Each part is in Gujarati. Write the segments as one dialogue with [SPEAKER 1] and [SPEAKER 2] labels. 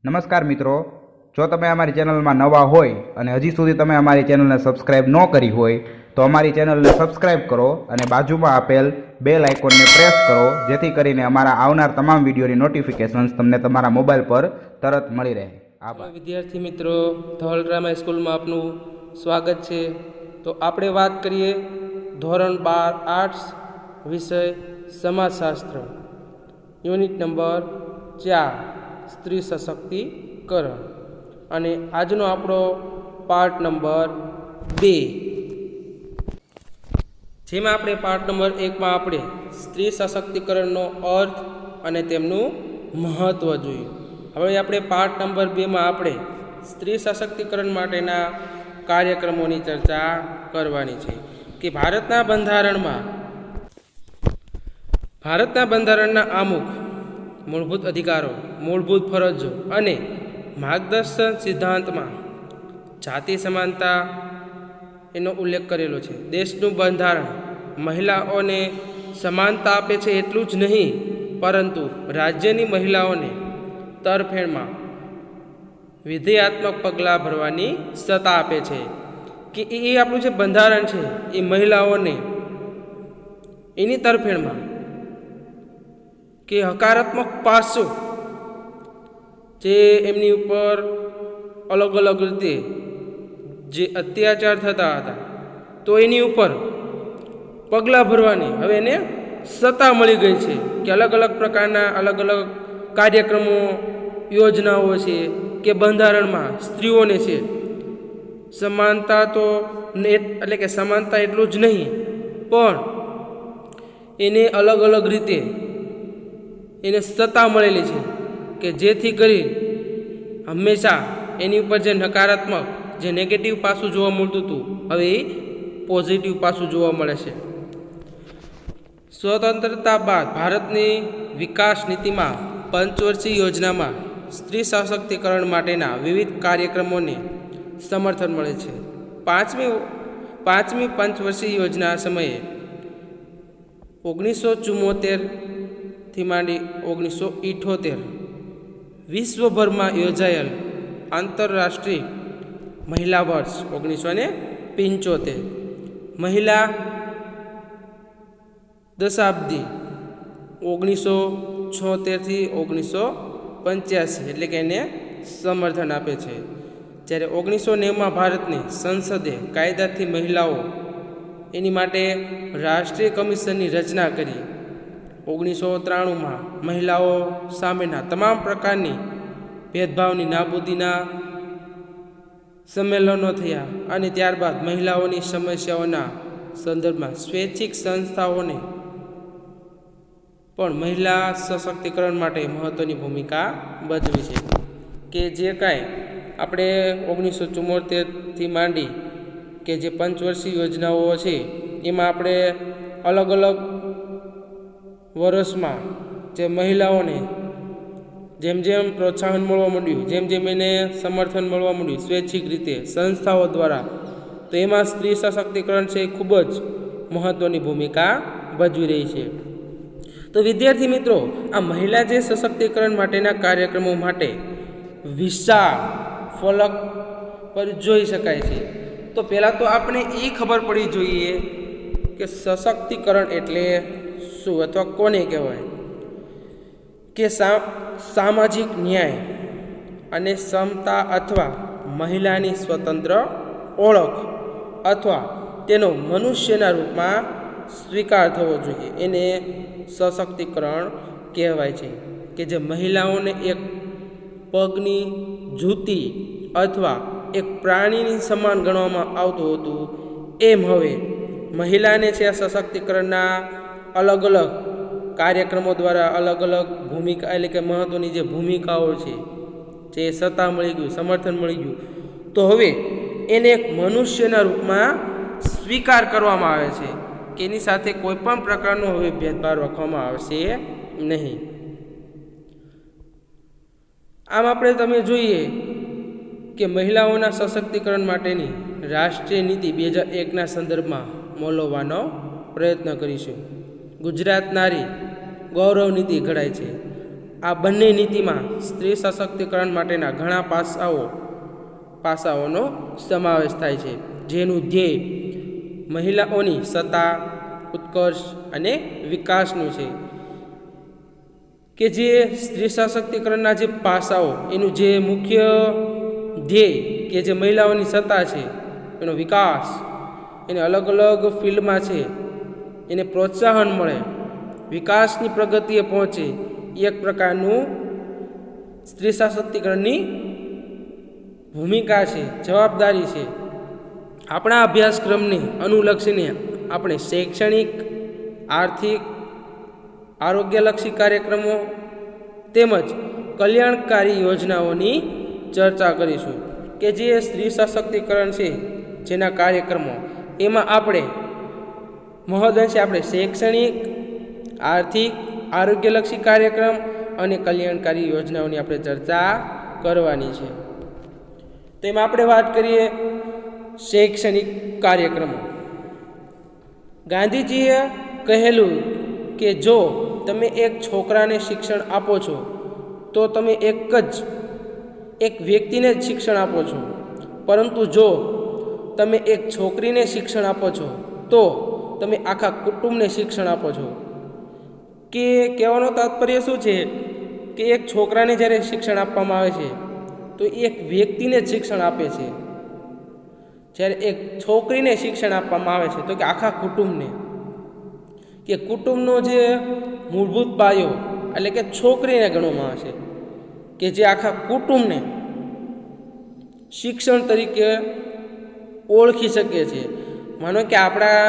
[SPEAKER 1] નમસ્કાર મિત્રો, જો તમે અમારી ચેનલમાં નવા હોય અને હજી સુધી તમે અમારી ચેનલને સબસ્ક્રાઇબ ન કરી હોય તો અમારી ચેનલને સબસ્ક્રાઇબ કરો અને બાજુમાં આપેલ બેલ આઇકોનને પ્રેસ કરો, જેથી કરીને અમારા આવનાર તમામ વિડીયોની નોટિફિકેશન્સ તમને તમારા મોબાઈલ પર તરત મળી રહે. આભાર.
[SPEAKER 2] વિદ્યાર્થી મિત્રો, ધોલ ડ્રામા સ્કૂલમાં આપનું સ્વાગત છે. તો આપણે વાત કરીએ ધોરણ 12 આર્ટ્સ વિષય સમાજશાસ્ત્ર, યુનિટ નંબર 4 સ્ત્રી સશક્તિકરણ, અને આજનો આપણો પાર્ટ નંબર 2, જેમાં આપણે પાર્ટ નંબર 1માં આપણે સ્ત્રી સશક્તિકરણનો અર્થ અને તેમનું મહત્ત્વ જોયું. હવે આપણે પાર્ટ નંબર 2માં આપણે સ્ત્રી સશક્તિકરણ માટેના કાર્યક્રમોની ચર્ચા કરવાની છે કે ભારતના બંધારણના આમુખ મૂળભૂત અધિકારો, મૂળભૂત ફરજો અને માર્ગદર્શન સિદ્ધાંતમાં જાતિ સમાનતા એનો ઉલ્લેખ કરેલો છે. દેશનું બંધારણ મહિલાઓને સમાનતા આપે છે એટલું જ નહીં, પરંતુ રાજ્યની મહિલાઓને તરફેણમાં વિધેયાત્મક પગલાં ભરવાની સત્તા આપે છે. કે એ આપણું જે બંધારણ છે એ મહિલાઓને એની તરફેણમાં કે હકારાત્મક પાસું જે એમની ઉપર અલગ અલગ રીતે જે અત્યાચાર થતા હતા તો એની ઉપર પગલાં ભરવાની હવે એને સત્તા મળી ગઈ છે. કે અલગ અલગ પ્રકારના અલગ અલગ કાર્યક્રમો, યોજનાઓ છે કે બંધારણમાં સ્ત્રીઓને છે સમાનતા, તો એટલે કે સમાનતા એટલું જ નહીં, પણ એને અલગ અલગ રીતે એને સત્તા મળેલી છે કે જેથી કરી હંમેશા એની ઉપર જે નકારાત્મક, જે નેગેટિવ પાસું જોવા મળતું હતું હવે એ પોઝિટિવ પાસું જોવા મળે છે. સ્વતંત્રતા બાદ ભારતની વિકાસ નીતિમાં પંચવર્ષીય યોજનામાં સ્ત્રી સશક્તિકરણ માટેના વિવિધ કાર્યક્રમોને સમર્થન મળે છે. પાંચમી પંચવર્ષીય યોજના સમયે 1974થી માંડી 1978 વિશ્વભરમાં યોજાયેલ આંતરરાષ્ટ્રીય મહિલા વર્ષ 1975, મહિલા દશાબ્દી 1976થી 1985 એટલે કે એને સમર્થન આપે છે. જ્યારે 1990માં ભારતની સંસદે કાયદાથી મહિલાઓ એની માટે રાષ્ટ્રીય કમિશનની રચના કરી. 1993માં મહિલાઓ સામેના તમામ પ્રકારની ભેદભાવની નાબૂદીના સંમેલનો થયા, અને ત્યારબાદ મહિલાઓની સમસ્યાઓના સંદર્ભમાં સ્વૈચ્છિક સંસ્થાઓને પણ મહિલા સશક્તિકરણ માટે મહત્ત્વની ભૂમિકા ભજવી છે. કે જે કાંઈ આપણે 1974થી માંડી કે જે પંચવર્ષીય યોજનાઓ છે એમાં આપણે અલગ અલગ વર્ષમાં જે મહિલાઓને જેમ જેમ પ્રોત્સાહન મળવા માંડ્યું, જેમ જેમ એને સમર્થન મળવા માંડ્યું સ્વૈચ્છિક રીતે સંસ્થાઓ દ્વારા, તો એમાં સ્ત્રી સશક્તિકરણ છે એ ખૂબ જ મહત્ત્વની ભૂમિકા ભજવી રહી છે. તો વિદ્યાર્થી મિત્રો, આ મહિલા જે સશક્તિકરણ માટેના કાર્યક્રમો માટે વિશાળ ફલક પર જોઈ શકાય છે. તો પહેલાં તો આપણે એ ખબર પડી જોઈએ કે સશક્તિકરણ એટલે શું અથવા કોને કહેવાય. કે સામાજિક ન્યાય અને સમતા અથવા મહિલાની સ્વતંત્ર ઓળખ અથવા તેનો મનુષ્યના રૂપમાં સ્વીકાર થવો જોઈએ, એને સશક્તિકરણ કહેવાય છે. કે જે મહિલાઓને એક પગની જૂતી અથવા એક પ્રાણીની સમાન ગણવામાં આવતું હતું, એમ હવે મહિલાને છે આ સશક્તિકરણના અલગ અલગ કાર્યક્રમો દ્વારા અલગ અલગ ભૂમિકા, એટલે કે મહત્ત્વની જે ભૂમિકાઓ છે, જે સત્તા મળી ગયું, સમર્થન મળી ગયું, તો હવે એને એક મનુષ્યના રૂપમાં સ્વીકાર કરવામાં આવે છે કે એની સાથે કોઈ પણ પ્રકારનો હવે ભેદભાવ રાખવામાં આવશે નહીં. આમ આપણે તમે જોઈએ કે મહિલાઓના સશક્તિકરણ માટેની રાષ્ટ્રીય નીતિ 2001ના સંદર્ભમાં મોલવવાનો પ્રયત્ન કરીશું. ગુજરાત નારી ગૌરવ નીતિ ઘડાય છે. આ બંને નીતિમાં સ્ત્રી સશક્તિકરણ માટેના ઘણા પાસાઓનો સમાવેશ થાય છે, જેનું ધ્યેય મહિલાઓની સત્તા, ઉત્કર્ષ અને વિકાસનું છે. કે જે સ્ત્રી સશક્તિકરણના જે પાસાઓ, એનું જે મુખ્ય ધ્યેય કે જે મહિલાઓની સત્તા છે, એનો વિકાસ, એને અલગ અલગ ફિલ્ડમાં છે એને પ્રોત્સાહન મળે, વિકાસની પ્રગતિએ પહોંચે, એક પ્રકારનું સ્ત્રી સશક્તિકરણની ભૂમિકા છે, જવાબદારી છે. આપણા અભ્યાસક્રમને અનુલક્ષીને આપણે શૈક્ષણિક, આર્થિક, આરોગ્યલક્ષી કાર્યક્રમો તેમજ કલ્યાણકારી યોજનાઓની ચર્ચા કરીશું. કે જે સ્ત્રી સશક્તિકરણ છે જેના કાર્યક્રમો, એમાં આપણે મહદઅંશે આપણે શૈક્ષણિક, આર્થિક, આરોગ્યલક્ષી કાર્યક્રમ અને કલ્યાણકારી યોજનાઓની આપણે ચર્ચા કરવાની છે. તેમાં આપણે વાત કરીએ શૈક્ષણિક કાર્યક્રમો. ગાંધીજીએ કહેલું કે જો તમે એક છોકરાને શિક્ષણ આપો છો તો તમે એક વ્યક્તિને જ શિક્ષણ આપો છો, પરંતુ જો તમે એક છોકરીને શિક્ષણ આપો છો તો તમે આખા કુટુંબને શિક્ષણ આપો છો. કે કહેવાનો તાત્પર્ય શું છે કે એક છોકરાને જ્યારે શિક્ષણ આપવામાં આવે છે તો એક વ્યક્તિને જ શિક્ષણ આપે છે, જ્યારે એક છોકરીને શિક્ષણ આપવામાં આવે છે તો કે આખા કુટુંબને. કે કુટુંબનો જે મૂળભૂત પાયો એટલે કે છોકરીને ગણવામાં આવે છે, કે જે આખા કુટુંબને શિક્ષણ તરીકે ઓળખી શકે છે. માનો કે આપણા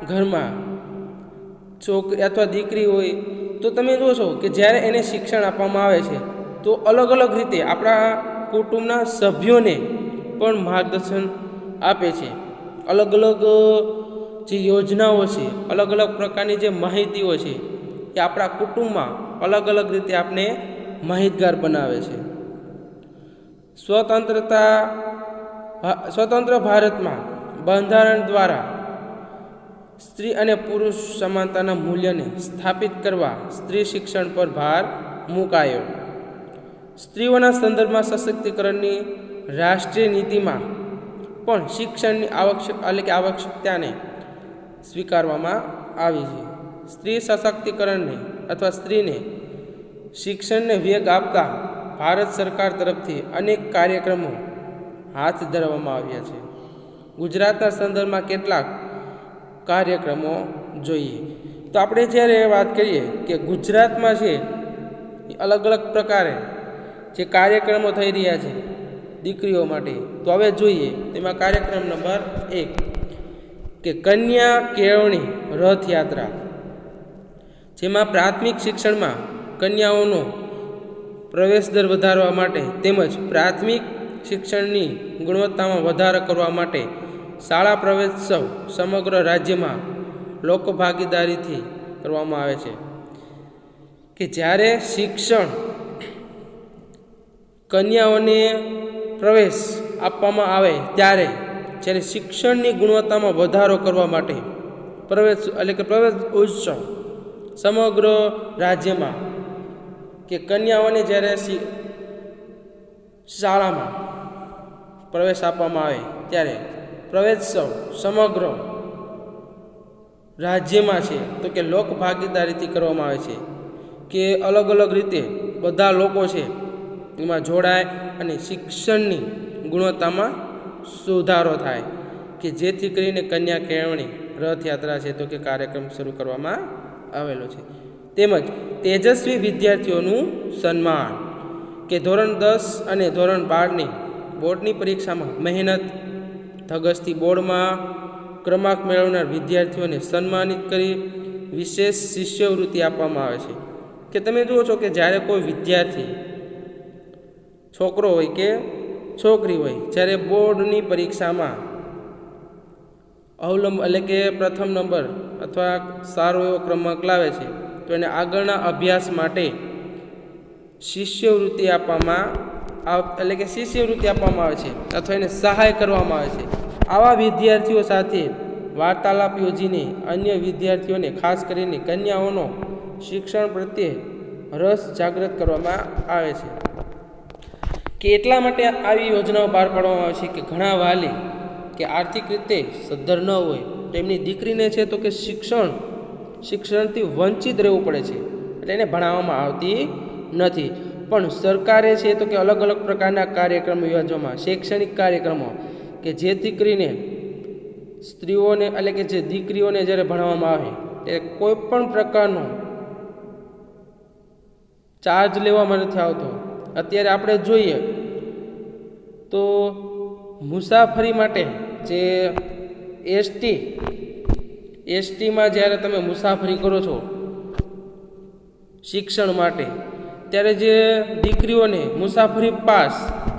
[SPEAKER 2] ઘરમાં છોકરી અથવા દીકરી હોય તો તમે જોશો કે જ્યારે એને શિક્ષણ આપવામાં આવે છે તો અલગ અલગ રીતે આપણા કુટુંબના સભ્યોને પણ માર્ગદર્શન આપે છે. અલગ અલગ જે યોજનાઓ છે, અલગ અલગ પ્રકારની જે માહિતીઓ છે એ આપણા કુટુંબમાં અલગ અલગ રીતે આપણે માહિતગાર બનાવે છે. સ્વતંત્ર ભારતમાં બંધારણ દ્વારા સ્ત્રી અને પુરુષ સમાનતાના મૂલ્યને સ્થાપિત કરવા સ્ત્રી શિક્ષણ પર ભાર મુકાયો. સ્ત્રીઓના સંદર્ભમાં સશક્તિકરણની રાષ્ટ્રીય નીતિમાં પણ શિક્ષણની આવશ્યકતાને સ્વીકારવામાં આવી છે. સ્ત્રી સશક્તિકરણને અથવા સ્ત્રીને શિક્ષણને વેગ આપતા ભારત સરકાર તરફથી અનેક કાર્યક્રમો હાથ ધરવામાં આવ્યા છે. ગુજરાતના સંદર્ભમાં કેટલાક કાર્યક્રમો જોઈએ તો આપણે જ્યારે વાત કરીએ કે ગુજરાતમાં છે અલગ અલગ પ્રકારે જે કાર્યક્રમો થઈ રહ્યા છે દીકરીઓ માટે, તો હવે જોઈએ તેમાં કાર્યક્રમ નંબર 1 કે કન્યા કેળવણી રથયાત્રા, જેમાં પ્રાથમિક શિક્ષણમાં કન્યાઓનો પ્રવેશ દર વધારવા માટે તેમજ પ્રાથમિક શિક્ષણની ગુણવત્તામાં વધારો કરવા માટે શાળા પ્રવેશોત્સવ સમગ્ર રાજ્યમાં લોકભાગીદારીથી કરવામાં આવે છે. કે જ્યારે શિક્ષણ કન્યાઓને પ્રવેશ આપવામાં આવે ત્યારે શિક્ષણની ગુણવત્તામાં વધારો કરવા માટે પ્રવેશ ઉત્સવ સમગ્ર રાજ્યમાં કે કન્યાઓને જ્યારે શાળામાં પ્રવેશ આપવામાં આવે ત્યારે પ્રવેશોત્સવ સમગ્ર રાજ્યમાં છે તો કે લોક ભાગીદારીથી કરવામાં આવે છે. કે અલગ અલગ રીતે બધા લોકો છે એમાં જોડાય અને શિક્ષણની ગુણવત્તામાં સુધારો થાય, કે જેથી કરીને કન્યા કેળવણી રથયાત્રા છે તો કે કાર્યક્રમ શરૂ કરવામાં આવેલો છે. તેમજ તેજસ્વી વિદ્યાર્થીઓનું સન્માન, કે ધોરણ 10 અને ધોરણ 12ની બોર્ડની પરીક્ષામાં મહેનત ધગસથી બોર્ડમાં ક્રમાંક મેળવનાર વિદ્યાર્થીઓને સન્માનિત કરી વિશેષ શિષ્યવૃત્તિ આપવામાં આવે છે. કે તમે જુઓ છો કે જ્યારે કોઈ વિદ્યાર્થી છોકરો હોય કે છોકરી હોય જ્યારે બોર્ડની પરીક્ષામાં પ્રથમ નંબર અથવા સારો એવો ક્રમાંક લાવે છે તો એને આગળના અભ્યાસ માટે શિષ્યવૃત્તિ આપવામાં આવે છે અથવા એને સહાય કરવામાં આવે છે. આવા વિદ્યાર્થીઓ સાથે વાર્તાલાપ યોજીને અન્ય વિદ્યાર્થીઓને, ખાસ કરીને કન્યાઓનો શિક્ષણ પ્રત્યે રસ જાગૃત કરવામાં આવે છે કે એટલા માટે આવી યોજનાઓ બહાર પાડવામાં આવે છે કે ઘણા વાલી કે આર્થિક રીતે સદ્ધર ન હોય તો એમની દીકરીને છે તો કે શિક્ષણથી વંચિત રહેવું પડે છે, એટલે એને ભણાવવામાં આવતી નથી. પણ સરકારે છે તો કે અલગ અલગ પ્રકારના કાર્યક્રમો યોજવામાં, શૈક્ષણિક કાર્યક્રમો કે જેથી કરીને સ્ત્રીઓને એટલે કે જે દીકરીઓને જ્યારે ભણાવવામાં આવે ત્યારે કોઈ પણ પ્રકારનો ચાર્જ લેવામાં નથી આવતો. અત્યારે આપણે જોઈએ તો મુસાફરી માટે જે એસટીમાં જ્યારે તમે મુસાફરી કરો છો શિક્ષણ માટે, ત્યારે જે દીકરીઓને મુસાફરી પાસ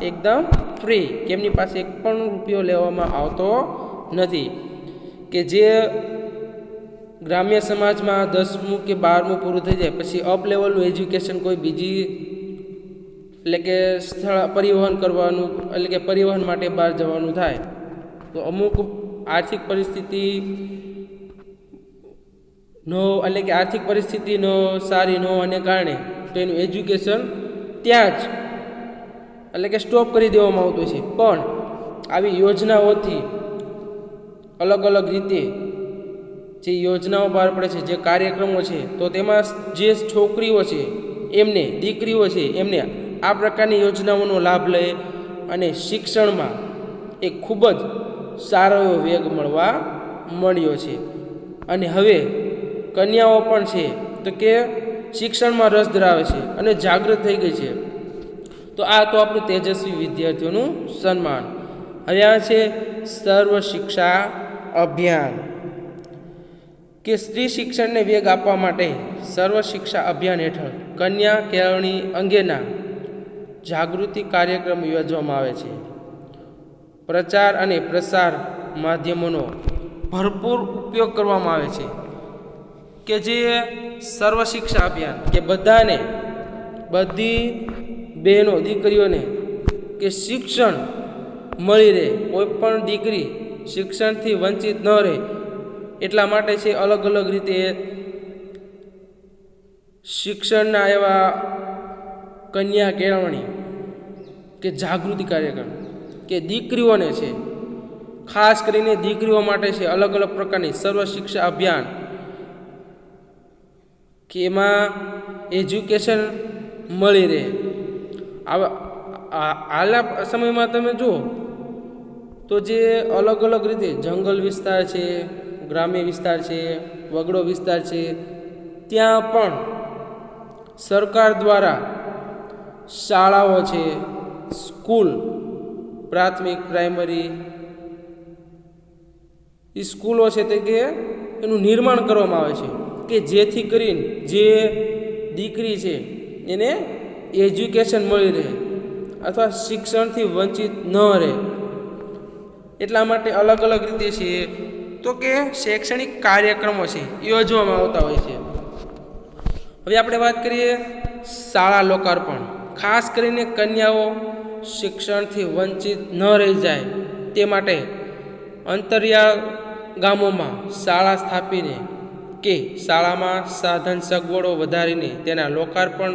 [SPEAKER 2] એકદમ ફ્રી, કે એમની પાસે એક પણ રૂપિયો લેવામાં આવતો નથી. કે જે ગ્રામ્ય સમાજમાં 10મું કે 12મું પૂરું થઈ જાય પછી અપ લેવલનું એજ્યુકેશન કોઈ બીજી એટલે કે સ્થળ પરિવહન કરવાનું, એટલે કે પરિવહન માટે બહાર જવાનું થાય તો અમુક આર્થિક પરિસ્થિતિ સારી ન હોવાને કારણે તો એનું એજ્યુકેશન ત્યાં જ એટલે કે સ્ટોપ કરી દેવામાં આવતું છે. પણ આવી યોજનાઓથી અલગ અલગ રીતે જે યોજનાઓ બહાર પડે છે, જે કાર્યક્રમો છે, તો તેમાં જે છોકરીઓ છે એમને, દીકરીઓ છે એમને આ પ્રકારની યોજનાઓનો લાભ લે અને શિક્ષણમાં એક ખૂબ જ સારો એવો વેગ મળવા મળ્યો છે. અને હવે કન્યાઓ પણ છે તો કે શિક્ષણમાં રસ ધરાવે છે અને જાગૃત થઈ ગઈ છે. તો આ તો આપણું તેજસ્વી વિદ્યાર્થીઓનું સન્માન. હવે આ છે સર્વ શિક્ષા અભિયાન, કે સ્ત્રી શિક્ષણને વેગ આપવા માટે સર્વ શિક્ષા અભિયાન હેઠળ કન્યા કેળવણી અંગેના જાગૃતિ કાર્યક્રમ યોજવામાં આવે છે. પ્રચાર અને પ્રસાર માધ્યમોનો ભરપૂર ઉપયોગ કરવામાં આવે છે કે જે સર્વ શિક્ષા અભિયાન કે બધી બહેનો દીકરીઓને કે શિક્ષણ મળી રહે, કોઈ પણ દીકરી શિક્ષણથી વંચિત ન રહે એટલા માટે છે અલગ અલગ રીતે શિક્ષણના એવા કન્યા કેળવણી કે જાગૃતિ કાર્યક્રમ કે દીકરીઓને છે, ખાસ કરીને દીકરીઓ માટે છે અલગ અલગ પ્રકારની સર્વ શિક્ષા અભિયાન કે એમાં એજ્યુકેશન મળી રહે. હાલના સમયમાં તમે જુઓ તો જે અલગ અલગ રીતે જંગલ વિસ્તાર છે, ગ્રામ્ય વિસ્તાર છે, વગડો વિસ્તાર છે, ત્યાં પણ સરકાર દ્વારા શાળાઓ છે, સ્કૂલ, પ્રાથમિક પ્રાઇમરી સ્કૂલો છે તે કે એનું નિર્માણ કરવામાં આવે છે કે જેથી કરીને જે દીકરી છે એને એજ્યુકેશન મળી રહે અથવા શિક્ષણથી વંચિત ન રહે. એટલા માટે અલગ અલગ રીતે છે તો કે શૈક્ષણિક કાર્યક્રમો છે યોજવામાં આવતા હોય છે. હવે આપણે વાત કરીએ શાળા લોકાર્પણ. ખાસ કરીને કન્યાઓ શિક્ષણથી વંચિત ન રહી જાય તે માટે અંતરિયાળ ગામોમાં શાળા સ્થાપીને કે શાળામાં સાધન સગવડો વધારીને તેના લોકાર્પણ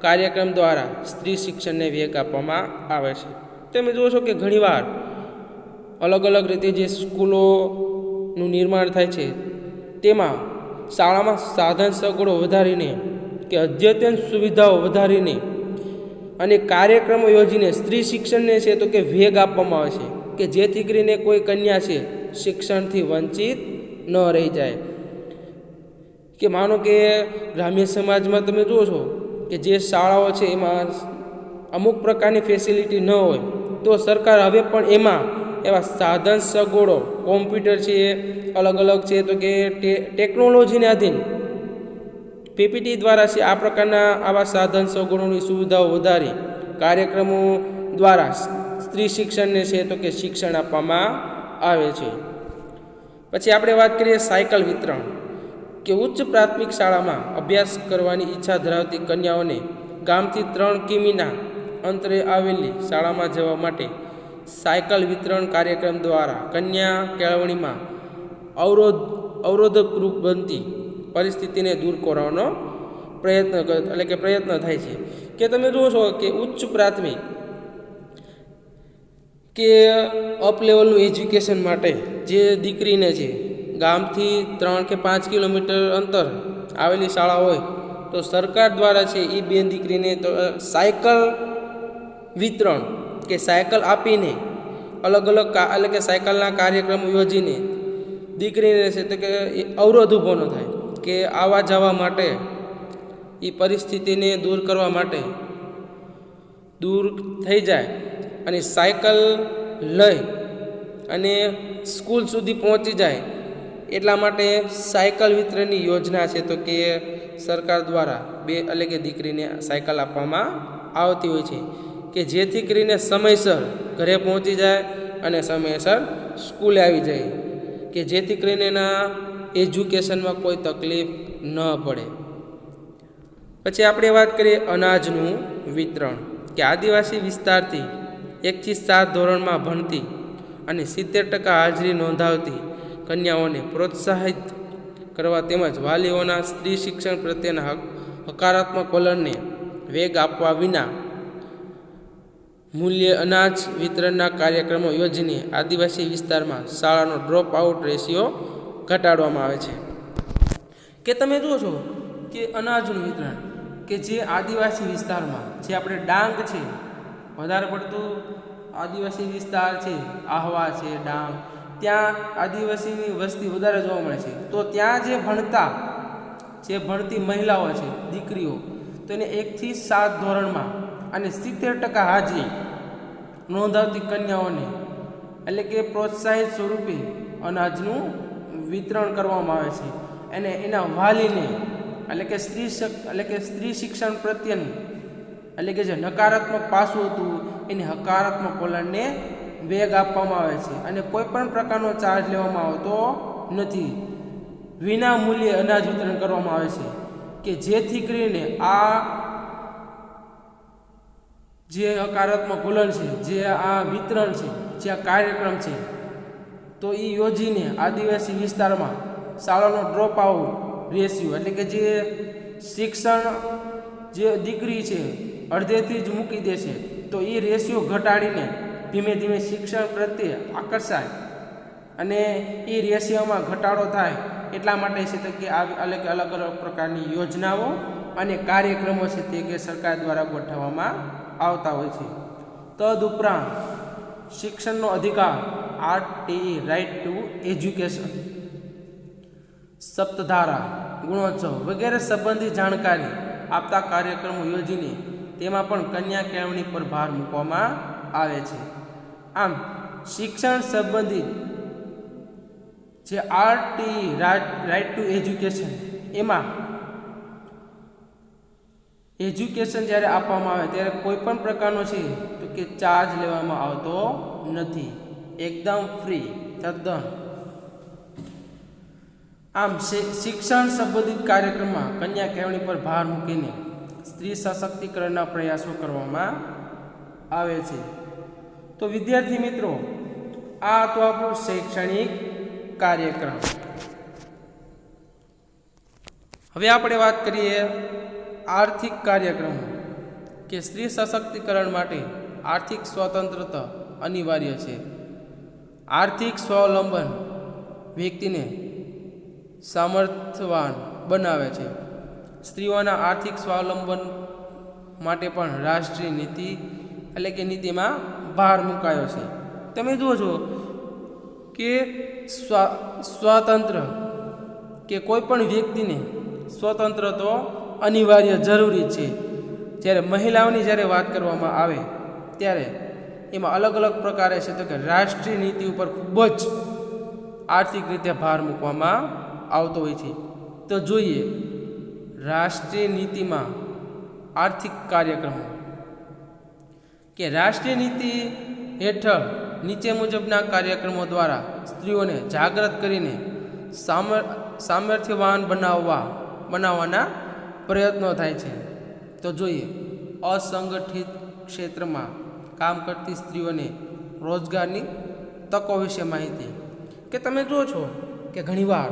[SPEAKER 2] કાર્યક્રમ દ્વારા સ્ત્રી શિક્ષણને વેગ આપવામાં આવે છે. તમે જુઓ છો કે ઘણીવાર અલગ અલગ રીતે જે સ્કૂલોનું નિર્માણ થાય છે તેમાં શાળામાં સાધન સગવડો વધારીને કે અદ્યતન સુવિધાઓ વધારીને અને કાર્યક્રમો યોજીને સ્ત્રી શિક્ષણને છે તો કે વેગ આપવામાં આવે છે કે જેથી કરીને કોઈ કન્યા છે શિક્ષણથી વંચિત ન રહી જાય. કે માનો કે ગ્રામ્ય સમાજમાં તમે જુઓ છો કે જે શાળાઓ છે એમાં અમુક પ્રકારની ફેસિલિટી ન હોય તો સરકાર હવે પણ એમાં એવા સાધન સગવડો, કોમ્પ્યુટર છે, અલગ અલગ છે તો કે ટેકનોલોજીને આધીન પીપીટી દ્વારા છે આ પ્રકારના આવા સાધન સગવડોની સુવિધાઓ વધારી કાર્યક્રમો દ્વારા સ્ત્રી શિક્ષણને છે તો કે શિક્ષણ આપવામાં આવે છે. પછી આપણે વાત કરીએ સાયકલ વિતરણ, કે ઉચ્ચ પ્રાથમિક શાળામાં અભ્યાસ કરવાની ઈચ્છા ધરાવતી કન્યાઓને ગામથી 3 કિમીના અંતરે આવેલી શાળામાં જવા માટે સાયકલ વિતરણ કાર્યક્રમ દ્વારા કન્યા કેળવણીમાં અવરોધકરૂપ બનતી પરિસ્થિતિને દૂર કરવાનો પ્રયત્ન થાય છે. કે તમે જુઓ છો કે ઉચ્ચ પ્રાથમિક કે અપ લેવલનું એજ્યુકેશન માટે જે દીકરીને છે ગામથી 3 કે 5 કિલોમીટર અંતર આવેલી શાળા હોય તો સરકાર દ્વારા છે એ બેન દીકરીને તો સાયકલ વિતરણ કે સાયકલ આપીને અલગ અલગ સાયકલના કાર્યક્રમો યોજીને દીકરીને છે તો કે અવરોધ ઊભો ન થાય કે આવવા જવા માટે એ પરિસ્થિતિને દૂર કરવા માટે દૂર થઈ જાય અને સાયકલ લઈ અને સ્કૂલ સુધી પહોંચી જાય એટલા માટે સાયકલ વિતરણની યોજના છે તો કે સરકાર દ્વારા દીકરીને સાયકલ આપવામાં આવતી હોય છે કે જેથી કરીને સમયસર ઘરે પહોંચી જાય અને સમયસર સ્કૂલે આવી જાય કે જેથી કરીને એના એજ્યુકેશનમાં કોઈ તકલીફ ન પડે. પછી આપણે વાત કરીએ અનાજનું વિતરણ કે આદિવાસી વિસ્તારથી 1 થી 7 ધોરણમાં ભણતી અને 70% હાજરી નોંધાવતી કન્યાઓને પ્રોત્સાહિત કરવા તેમજ વાલીઓના સ્ત્રી શિક્ષણ પ્રત્યેના હકારાત્મક વલણને વેગ આપવા વિના મૂલ્ય અનાજ વિતરણના કાર્યક્રમો યોજીને આદિવાસી વિસ્તારમાં શાળાનો ડ્રોપ આઉટ રેશિયો ઘટાડવામાં આવે છે. કે તમે જુઓ છો કે અનાજનું વિતરણ કે જે આદિવાસી વિસ્તારમાં જે આપણે ડાંગ છે વધારે પડતું આદિવાસી વિસ્તાર છે, આહવા છે, ડાંગ, ત્યાં આદિવાસીની વસ્તી વધારે જોવા મળે છે. તો ત્યાં જે ભણતી મહિલાઓ છે, દીકરીઓ, તો એને 1 થી 7 ધોરણમાં અને 70% હાજરી નોંધાવતી કન્યાઓને એટલે કે પ્રોત્સાહિત સ્વરૂપે અનાજનું વિતરણ કરવામાં આવે છે અને એના વાલીને એટલે કે સ્ત્રી શિક્ષણ પ્રત્યેનું એટલે કે જે નકારાત્મક પાસું હતું એને હકારાત્મક વલણને વેગ આપવામાં આવે છે અને કોઈ પણ પ્રકારનો ચાર્જ લેવામાં આવતો નથી. વિના મૂલ્યે અનાજ વિતરણ કરવામાં આવે છે કે જેથી કરીને આ જે હકારાત્મક વલણ છે, જે આ વિતરણ છે, જે આ કાર્યક્રમ છે તો એ યોજીને આદિવાસી વિસ્તારમાં શાળાનો ડ્રોપ આઉટ રેશિયો એટલે કે જે શિક્ષણ જે દીકરી છે અડધેથી જ મૂકી દે છે તો એ રેશિયો ઘટાડીને ધીમે ધીમે શિક્ષણ પ્રત્યે આકર્ષાય અને એ રેશિયોમાં ઘટાડો થાય એટલા માટે છે કે અલગ અલગ પ્રકારની યોજનાઓ અને કાર્યક્રમો છે તે કે સરકાર દ્વારા ગોઠવવામાં આવતા હોય છે. તદુપરાંત શિક્ષણનો અધિકાર RTE રાઇટ ટુ એજ્યુકેશન, સપ્તધારા, ગુણોત્સવ વગેરે સંબંધી જાણકારી આપતા કાર્યક્રમો યોજીને તેમાં પણ કન્યા કેળવણી પર ભાર મૂકવામાં આવે છે. આમ શિક્ષણ સંબંધિત જે RTE રાઇટ ટુ એજ્યુકેશન એમાં એજ્યુકેશન જ્યારે આપવામાં આવે ત્યારે કોઈ પણ પ્રકારનો છે તો કે ચાર્જ લેવામાં આવતો નથી, એકદમ ફ્રી, તદ્દન. આમ શિક્ષણ સંબંધિત કાર્યક્રમમાં કન્યા કેળવણી પર ભાર મૂકીને સ્ત્રી સશક્તિકરણના પ્રયાસો કરવામાં આવે છે. તો વિદ્યાર્થી મિત્રો, આ તો આપણો શૈક્ષણિક કાર્યક્રમ. હવે આપણે વાત કરીએ આર્થિક કાર્યક્રમો કે સ્ત્રી સશક્તિકરણ માટે આર્થિક સ્વતંત્રતા અનિવાર્ય છે. આર્થિક સ્વાવલંબન વ્યક્તિને સામર્થ્યવાન બનાવે છે. સ્ત્રીઓના આર્થિક સ્વાવલંબન માટે પણ રાષ્ટ્રીય નીતિ એટલે કે નીતિમાં ભાર મુકાયો છે. તમે જુઓ છો કે સ્વાતંત્ર્ય કે કોઈ પણ વ્યક્તિને સ્વતંત્ર તો અનિવાર્ય જરૂરી છે. જ્યારે મહિલાઓની જ્યારે વાત કરવામાં આવે ત્યારે એમાં અલગ અલગ પ્રકારે છે તો કે રાષ્ટ્રીય નીતિ ઉપર ખૂબ જ આર્થિક રીતે ભાર મૂકવામાં આવતો હોય છે. તો જોઈએ રાષ્ટ્રીય નીતિમાં આર્થિક કાર્યક્રમો કે રાષ્ટ્રીય નીતિ હેઠળ નીચે મુજબના કાર્યક્રમો દ્વારા સ્ત્રીઓને જાગૃત કરીને સામર્થ્યવાન બનાવવાના પ્રયત્નો થાય છે. તો જોઈએ અસંગઠિત ક્ષેત્રમાં કામ કરતી સ્ત્રીઓને રોજગારની તકો વિશે માહિતી કે તમે જુઓ છો કે ઘણીવાર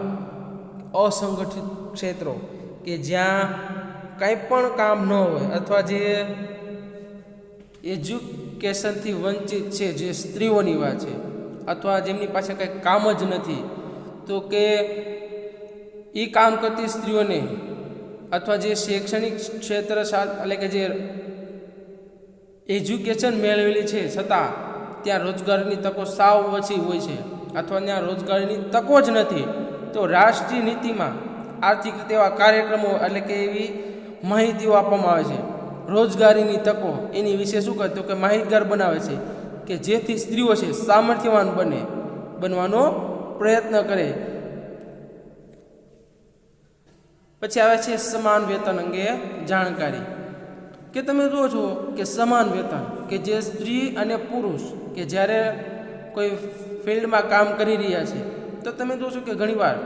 [SPEAKER 2] અસંગઠિત ક્ષેત્રો કે જ્યાં કંઈ પણ કામ ન હોય અથવા જે એજ્યુકેશનથી વંચિત છે, જે સ્ત્રીઓની વાત છે, અથવા જેમની પાસે કંઈ કામ જ નથી, તો કે એ કામ કરતી સ્ત્રીઓને અથવા જે શૈક્ષણિક ક્ષેત્ર એટલે કે જે એજ્યુકેશન મેળવેલી છે છતાં ત્યાં રોજગારીની તકો સાવ ઓછી હોય છે અથવા ત્યાં રોજગારીની તકો જ નથી, તો રાષ્ટ્રીય નીતિમાં આર્થિક રીતે એવા કાર્યક્રમો એટલે કે એવી માહિતીઓ આપવામાં આવે છે રોજગારીની તકો એની વિશે શું કહે તો કે માહિતગાર બનાવે છે કે જેથી સ્ત્રીઓ છે સામર્થ્યવાન બનવાનો પ્રયત્ન કરે. પછી આવે છે સમાન વેતન અંગે જાણકારી, કે તમે જુઓ છો કે સમાન વેતન કે જે સ્ત્રી અને પુરુષ કે જ્યારે કોઈ ફિલ્ડમાં કામ કરી રહ્યા છે તો તમે જોશો કે ઘણીવાર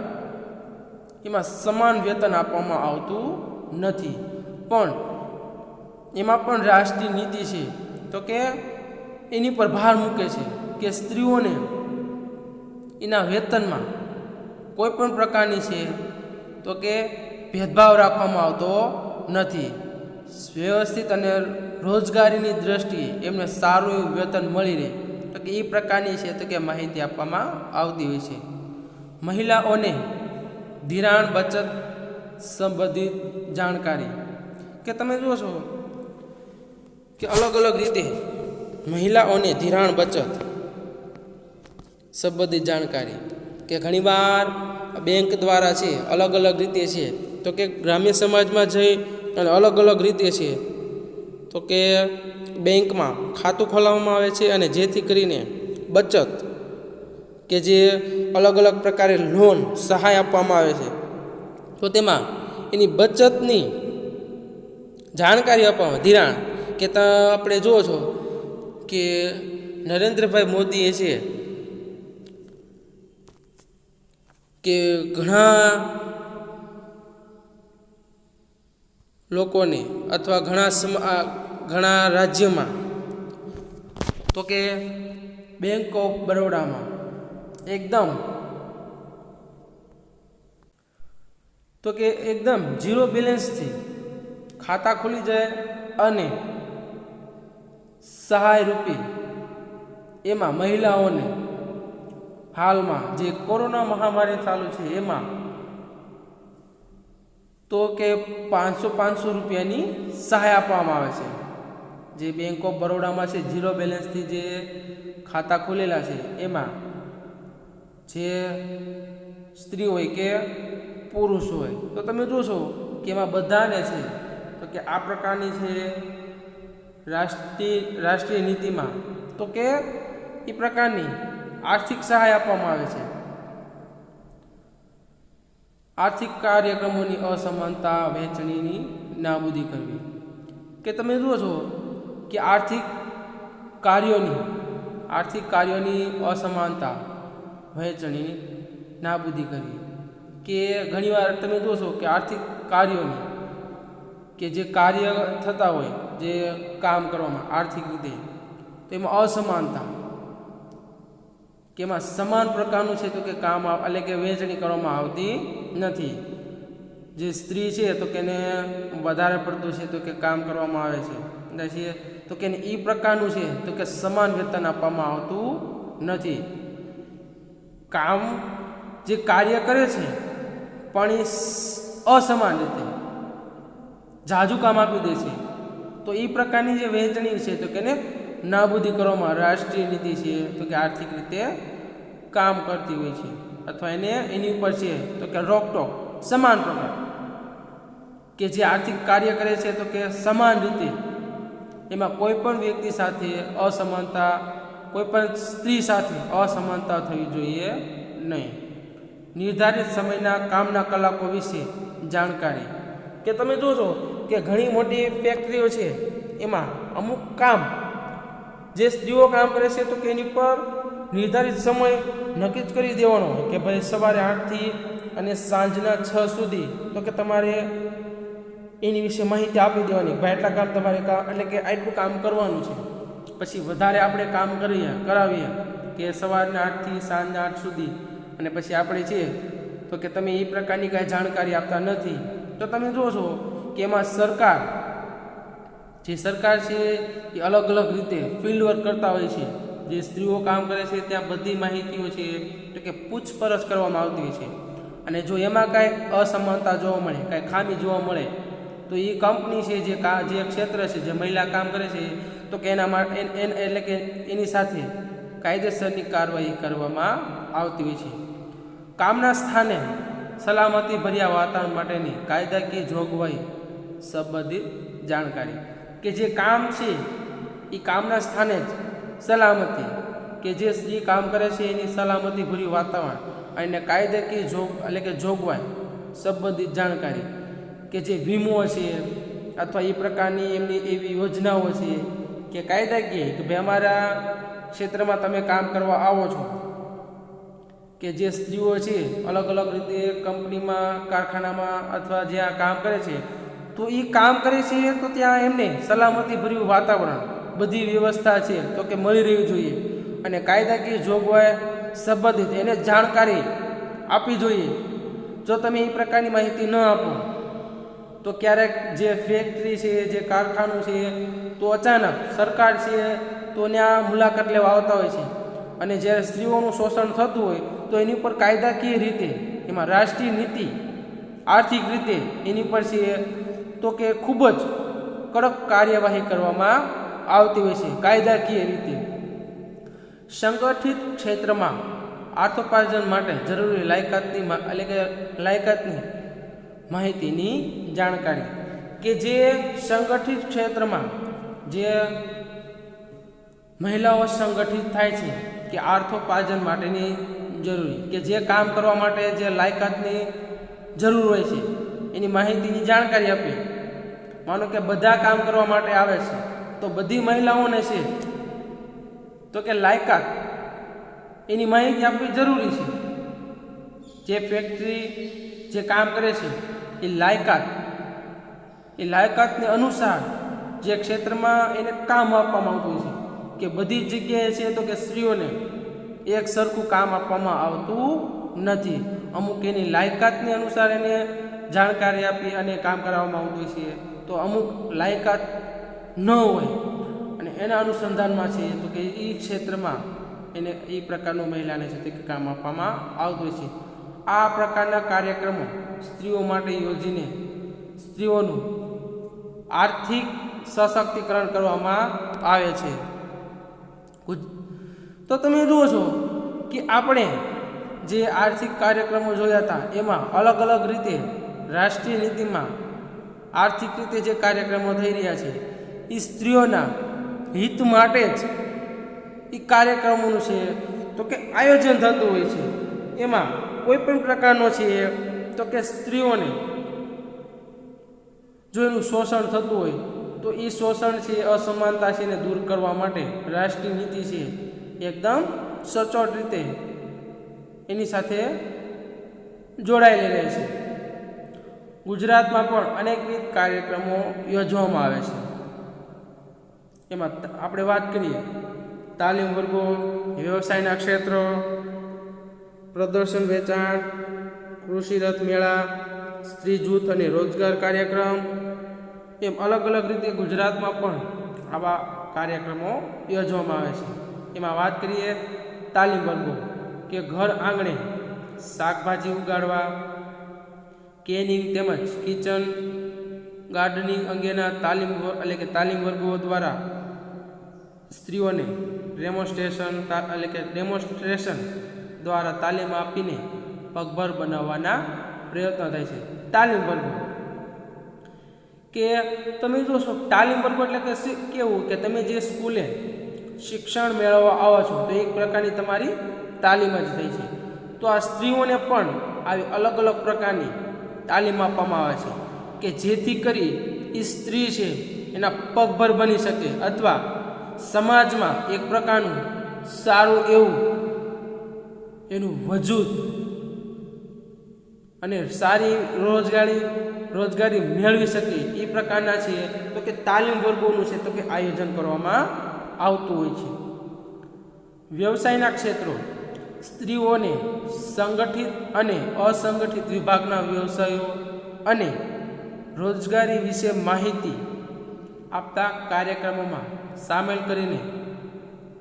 [SPEAKER 2] એમાં સમાન વેતન આપવામાં આવતું નથી, પણ એમાં પણ રાષ્ટ્રીય નીતિ છે તો કે એની પર ભાર મૂકે છે કે સ્ત્રીઓને એના વેતનમાં કોઈ પણ પ્રકારની છે તો કે ભેદભાવ રાખવામાં આવતો નથી. વ્યવસ્થિત અને રોજગારીની દ્રષ્ટિએ એમને સારું એવું વેતન મળી રહે તો કે એ પ્રકારની છે તો કે માહિતી આપવામાં આવતી હોય છે. મહિલાઓને ધિરાણ બચત સંબંધિત જાણકારી, કે તમે જુઓ છો કે અલગ અલગ રીતે મહિલાઓને ધિરાણ બચત સંબંધિત જાણકારી કે ઘણીવાર બેંક દ્વારા છે અલગ અલગ રીતે છે તો કે ગ્રામ્ય સમાજમાં જઈ અને અલગ અલગ રીતે છે તો કે બેંકમાં ખાતું ખોલાવવામાં આવે છે અને જેથી કરીને બચત કે જે અલગ અલગ પ્રકારે લોન સહાય આપવામાં આવે છે તો તેમાં એની બચતની જાણકારી આપવામાં ધિરાણ કે આપણે જુઓ છો કે નરેન્દ્રભાઈ મોદીએ છે કે ઘણા લોકોને અથવા ઘણા રાજ્યમાં તો કે બેંક ઓફ બરોડામાં એકદમ ઝીરો બેલેન્સથી ખાતા ખુલી જાય અને સહાય રૂપી એમાં મહિલાઓને હાલમાં જે કોરોના મહામારી ચાલુ છે એમાં તો કે 500 રૂપિયાની સહાય આપવામાં આવે છે. જે બેંક ઓફ બરોડામાં છે ઝીરો બેલેન્સથી જે ખાતા ખોલેલા છે એમાં જે સ્ત્રી હોય કે પુરુષ હોય તો તમે જોશો કે એમાં બધાને છે તો કે આ પ્રકારની છે રાષ્ટ્રીય નીતિમાં તો કે એ પ્રકારની આર્થિક સહાય આપવામાં આવે છે. આર્થિક કાર્યક્રમોની અસમાનતા વહેંચણીની નાબૂદી કરવી, કે તમે જુઓ છો કે આર્થિક કાર્યોની અસમાનતા વહેંચણીની નાબૂદી કરવી, કે ઘણીવાર તમે જોશો કે આર્થિક કાર્યોની કે જે કાર્ય થતા હોય જે કામ કરવામાં આર્થિક રીતે તો એમાં અસમાનતા કે એમાં સમાન પ્રકારનું છે તો કે કામ એટલે કે વહેંચણી કરવામાં આવતી નથી. જે સ્ત્રી છે તો કે એને વધારે પડતું છે તો કે કામ કરવામાં આવે છે તો કે એ પ્રકારનું છે તો કે સમાન વેતન આપવામાં આવતું નથી. કામ જે કાર્ય કરે છે પણ એ અસમાન રીતે ઝાઝું કામ આપી દે છે તો એ પ્રકારની જે વહેંચણી છે તો કે એને નાબૂદી કરવામાં રાષ્ટ્રીય નીતિ છે તો કે આર્થિક રીતે કામ કરતી હોય છે અથવા એની ઉપર છે તો કે રોકટોક સમાન પ્રકાર કે જે આર્થિક કાર્ય કરે છે તો કે સમાન રીતે એમાં કોઈ પણ વ્યક્તિ સાથે અસમાનતા, કોઈ પણ સ્ત્રી સાથે અસમાનતા થવી જોઈએ નહીં. નિર્ધારિત સમયના કામના કલાકો વિશે જાણકારી, કે તમે જોશો કે ઘણી મોટી ફેક્ટરીઓ છે એમાં અમુક કામ જે સ્ત્રીઓ કામ કરે છે તો કે એની પર નિર્ધારિત સમય નક્કી જ કરી દેવાનો હોય કે ભાઈ સવારે 8થી અને સાંજના 6 સુધી તો કે તમારે એની વિશે માહિતી આપી દેવાની, ભાઈ એટલા કામ તમારે એટલે કે આટલું કામ કરવાનું છે. પછી વધારે આપણે કામ કરાવીએ કે સવારના 8થી સાંજના 8 સુધી અને પછી આપણે છે તો કે તમે એ પ્રકારની કાંઈ જાણકારી આપતા નથી તો તમે જુઓ છો કે એમાં સરકાર છે એ અલગ અલગ રીતે ફિલ્ડ વર્ક કરતા હોય છે. જે સ્ત્રીઓ કામ કરે છે ત્યાં બધી માહિતીઓ છે તો કે પૂછપરછ કરવામાં આવતી હોય છે. અને જો એમાં કાંઈ અસમાનતા જોવા મળે, કાંઈ ખામી જોવા મળે, તો એ કંપની છે જે ક્ષેત્ર છે જે મહિલા કામ કરે છે તો કે એના માટે એટલે કે એની સાથે કાયદેસરની કાર્યવાહી કરવામાં આવતી હોય છે. કામના સ્થાને સલામતી ભર્યા વાતાવરણ માટેની કાયદાકીય જોગવાઈ સંબંધિત જાણકારી કે જે કામ છે એ કામના સ્થાને જ સલામતી કે જે સ્ત્રી કામ કરે છે એની સલામતી ભર્યું વાતાવરણ અને કાયદાકીય એટલે કે જોગવાઈ સંબંધિત જાણકારી કે જે વીમો છે અથવા એ પ્રકારની એમની એવી યોજનાઓ છે કે કાયદાકીય કે ભાઈ અમારા ક્ષેત્રમાં તમે કામ કરવા આવો છો, કે જે સ્ત્રીઓ છે અલગ અલગ રીતે કંપનીમાં, કારખાનામાં અથવા જ્યાં કામ કરે છે તો એ કામ કરે છે તો ત્યાં એમને સલામતી ભર્યું વાતાવરણ, બધી વ્યવસ્થા છે તો કે મળી રહેવી જોઈએ. અને કાયદાકીય જોગવાઈ સંબંધિત એને જાણકારી આપવી જોઈએ. જો તમે એ પ્રકારની માહિતી ન આપો તો ક્યારેક જે ફેક્ટરી છે, જે કારખાનું છે, તો અચાનક સરકાર છે તો ત્યાં મુલાકાત લેવા આવતા હોય છે. અને જ્યારે સ્ત્રીઓનું શોષણ થતું હોય તો એની ઉપર કાયદાકીય રીતે, એમાં રાષ્ટ્રીય નીતિ, આર્થિક રીતે એની પર છે તો કે ખૂબ જ કડક કાર્યવાહી કરવામાં આવતી હોય છે કાયદાકીય રીતે. સંગઠિત ક્ષેત્રમાં આર્થોપાર્જન માટે જરૂરી લાયકાતની માહિતીની જાણકારી કે જે સંગઠિત ક્ષેત્રમાં જે મહિલાઓ સંગઠિત થાય છે કે આર્થોપાર્જન માટેની જરૂરી કે જે કામ કરવા માટે જે લાયકાતની જરૂર હોય છે એની માહિતીની જાણકારી આપી. માનો કે બધા કામ કરવા માટે આવે છે તો બધી મહિલાઓને છે તો કે લાયકાત એની માહિતી આપવી જરૂરી છે. જે ફેક્ટરી જે કામ કરે છે એ લાયકાતને અનુસાર જે ક્ષેત્રમાં એને કામ આપવામાં આવતું છે કે બધી જગ્યાએ છે તો કે સ્ત્રીઓને એક સરખું કામ આપવામાં આવતું નથી. અમુક એની લાયકાતને અનુસાર એને જાણકારી આપી અને કામ કરાવવામાં આવતું છે, તો અમુક લાયકાત ન હોય અને એના અનુસંધાનમાં છે તો કે એ ક્ષેત્રમાં એને એ પ્રકારનું મહિલાને છે તે કામ આપવામાં આવતું છે. આ પ્રકારના કાર્યક્રમો સ્ત્રીઓ માટે યોજીને સ્ત્રીઓનું આર્થિક સશક્તિકરણ કરવામાં આવે છે. તો તમે જુઓ છો કે આપણે જે આર્થિક કાર્યક્રમો જોયા હતા એમાં અલગ અલગ રીતે રાષ્ટ્રીય નીતિમાં આર્થિક રીતે જે કાર્યક્રમો થઈ રહ્યા છે એ સ્ત્રીઓના હિત માટે જ એ કાર્યક્રમોનું છે તો કે આયોજન થતું હોય છે. એમાં કોઈ પણ પ્રકારનો છે તો કે સ્ત્રીઓને જો એનું શોષણ થતું હોય તો એ શોષણ છે, અસમાનતા છે એને દૂર કરવા માટે રાષ્ટ્રીય નીતિ છે એકદમ સચોટ રીતે એની સાથે જોડાયેલી રહે છે. ગુજરાતમાં પણ અનેકવિધ કાર્યક્રમો યોજવામાં આવે છે. એમાં આપણે વાત કરીએ તાલીમ વર્ગો, વ્યવસાયના ક્ષેત્રો, પ્રદર્શન વેચાણ, કૃષિ રથ મેળા, સ્ત્રી જૂથ અને રોજગાર કાર્યક્રમ, એમ અલગ અલગ રીતે ગુજરાતમાં પણ આવા કાર્યક્રમો યોજવામાં આવે છે. એમાં વાત કરીએ તાલીમ વર્ગો કે ઘર આંગણે શાકભાજી ઉગાડવા, કેનિંગ તેમજ કિચન ગાર્ડનિંગ અંગેના તાલીમ વર્ગો દ્વારા સ્ત્રીઓને ડેમોન્સ્ટ્રેશન દ્વારા તાલીમ આપીને પગભર બનાવવાના પ્રયત્નો થાય છે. તાલીમ વર્ગો કે તમે જોશો તાલીમ વર્ગો એટલે કે કેવું કે તમે જે સ્કૂલે શિક્ષણ મેળવવા આવો છો તો એક પ્રકારની તમારી તાલીમ જ થઈ છે. તો આ સ્ત્રીઓને પણ આવી અલગ અલગ પ્રકારની તાલીમ આપવામાં આવે છે કે જેથી કરી એ સ્ત્રી છે એના પગભર બની શકે અથવા સમાજમાં એક પ્રકારનું સારું એવું એનું વજૂદ અને સારી રોજગારી મેળવી શકે એ પ્રકારના છે તો કે તાલીમ વર્ગોનું છે તો કે આયોજન કરવામાં આવતું હોય છે. વ્યવસાયના ક્ષેત્રો સ્ત્રીઓને સંગઠિત અને અસંગઠિત વિભાગના વ્યવસાયો અને રોજગારી વિશે માહિતી આપતા કાર્યક્રમોમાં સામેલ કરીને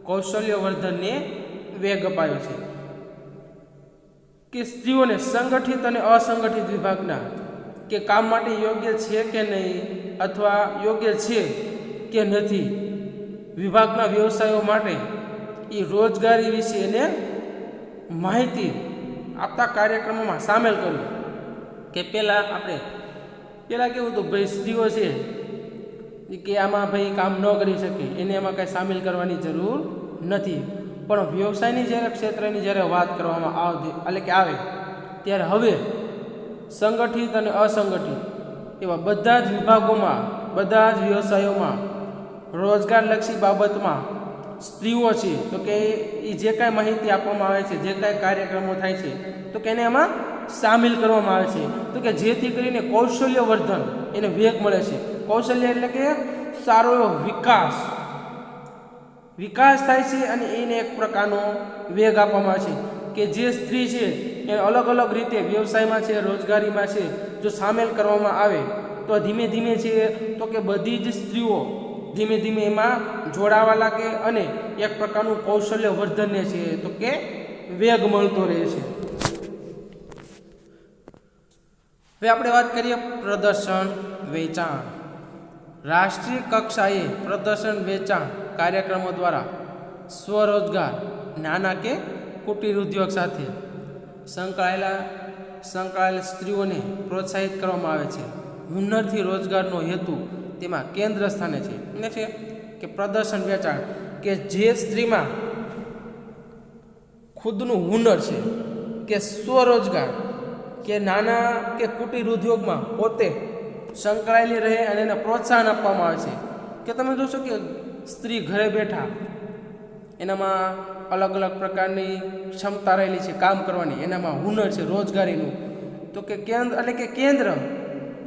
[SPEAKER 2] કૌશલ્યવર્ધનને વેગ અપાયો છે કે સ્ત્રીઓને સંગઠિત અને અસંગઠિત વિભાગના કે કામ માટે યોગ્ય છે કે નહીં અથવા યોગ્ય છે કે નથી વિભાગના વ્યવસાયો માટે એ રોજગારી વિશે એને માહિતી આપતા કાર્યક્રમોમાં સામેલ કર્યું કે પહેલાં કેવું હતું ભાઈ સ્ત્રીઓ છે કે આમાં ભાઈ કામ ન કરી શકે એને એમાં કાંઈ સામેલ કરવાની જરૂર નથી, પણ વ્યવસાયની જ્યારે ક્ષેત્રની જ્યારે વાત કરવામાં આવે ત્યારે હવે સંગઠિત અને અસંગઠિત એવા બધા જ વિભાગોમાં બધા જ વ્યવસાયોમાં રોજગારલક્ષી બાબતમાં સ્ત્રીઓ છે તો કે એ જે કાંઈ માહિતી આપવામાં આવે છે, જે કાંઈ કાર્યક્રમો થાય છે તો કે એને એમાં સામેલ કરવામાં આવે છે તો કે જેથી કરીને કૌશલ્યવર્ધન એને વેગ મળે છે. કૌશલ્ય એટલે કે સારો એવો વિકાસ થાય છે અને એને એક પ્રકારનો વેગ આપવામાં આવે છે કે જે સ્ત્રી છે એને અલગ અલગ રીતે વ્યવસાયમાં છે, રોજગારીમાં છે જો સામેલ કરવામાં આવે તો ધીમે ધીમે છે તો કે બધી જ સ્ત્રીઓ ધીમે ધીમે એમાં જોડાવા લાગે અને એક પ્રકારનું કૌશલ્યવર્ધનને છે તો કે વેગ મળતો રહે છે. હવે આપણે વાત કરીએ પ્રદર્શન વેચાણ. રાષ્ટ્રીય કક્ષાએ પ્રદર્શન વેચાણ કાર્યક્રમો દ્વારા સ્વરોજગાર નાના કે કુટીર ઉદ્યોગ સાથે સંકળાયેલ સ્ત્રીઓને પ્રોત્સાહિત કરવામાં આવે છે. હુનરથી રોજગારનો હેતુ તેમાં કેન્દ્ર સ્થાને છે. એટલે છે કે પ્રદર્શન વેચાણ કે જે સ્ત્રીમાં ખુદનું હુનર છે કે સ્વરોજગાર કે નાના કે કુટીર ઉદ્યોગમાં પોતે સંકળાયેલી રહે અને એને પ્રોત્સાહન આપવામાં આવે છે કે તમે જોશો કે સ્ત્રી ઘરે બેઠા એનામાં અલગ અલગ પ્રકારની ક્ષમતા રહેલી છે કામ કરવાની, એનામાં હુનર છે રોજગારીનું તો કે કેન્દ્ર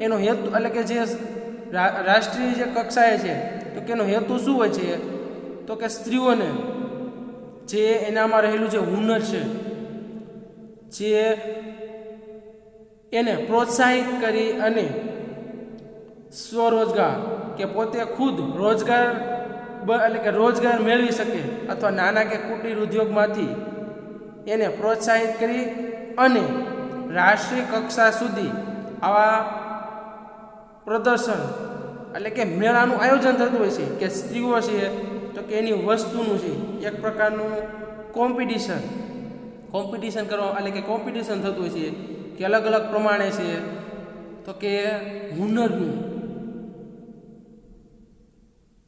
[SPEAKER 2] એનો હેતુ એટલે કે જે રાષ્ટ્રીય જે કક્ષાએ છે તો કે એનો હેતુ શું હોય છે તો કે સ્ત્રીઓને જે એનામાં રહેલું જે હુનર છે જે એને પ્રોત્સાહિત કરી અને સ્વરોજગાર કે પોતે ખુદ રોજગાર મેળવી શકે અથવા નાના કે કુટીર ઉદ્યોગમાંથી એને પ્રોત્સાહિત કરી અને રાષ્ટ્રીય કક્ષા સુધી આવા પ્રદર્શન એટલે કે મેળાનું આયોજન થતું હોય છે કે સ્ત્રીઓ છે તો કે એની વસ્તુનું છે એક પ્રકારનું કોમ્પિટિશન કરવા એટલે કે કોમ્પિટિશન થતું હોય છે કે અલગ અલગ પ્રમાણે છે તો કે હુનરનું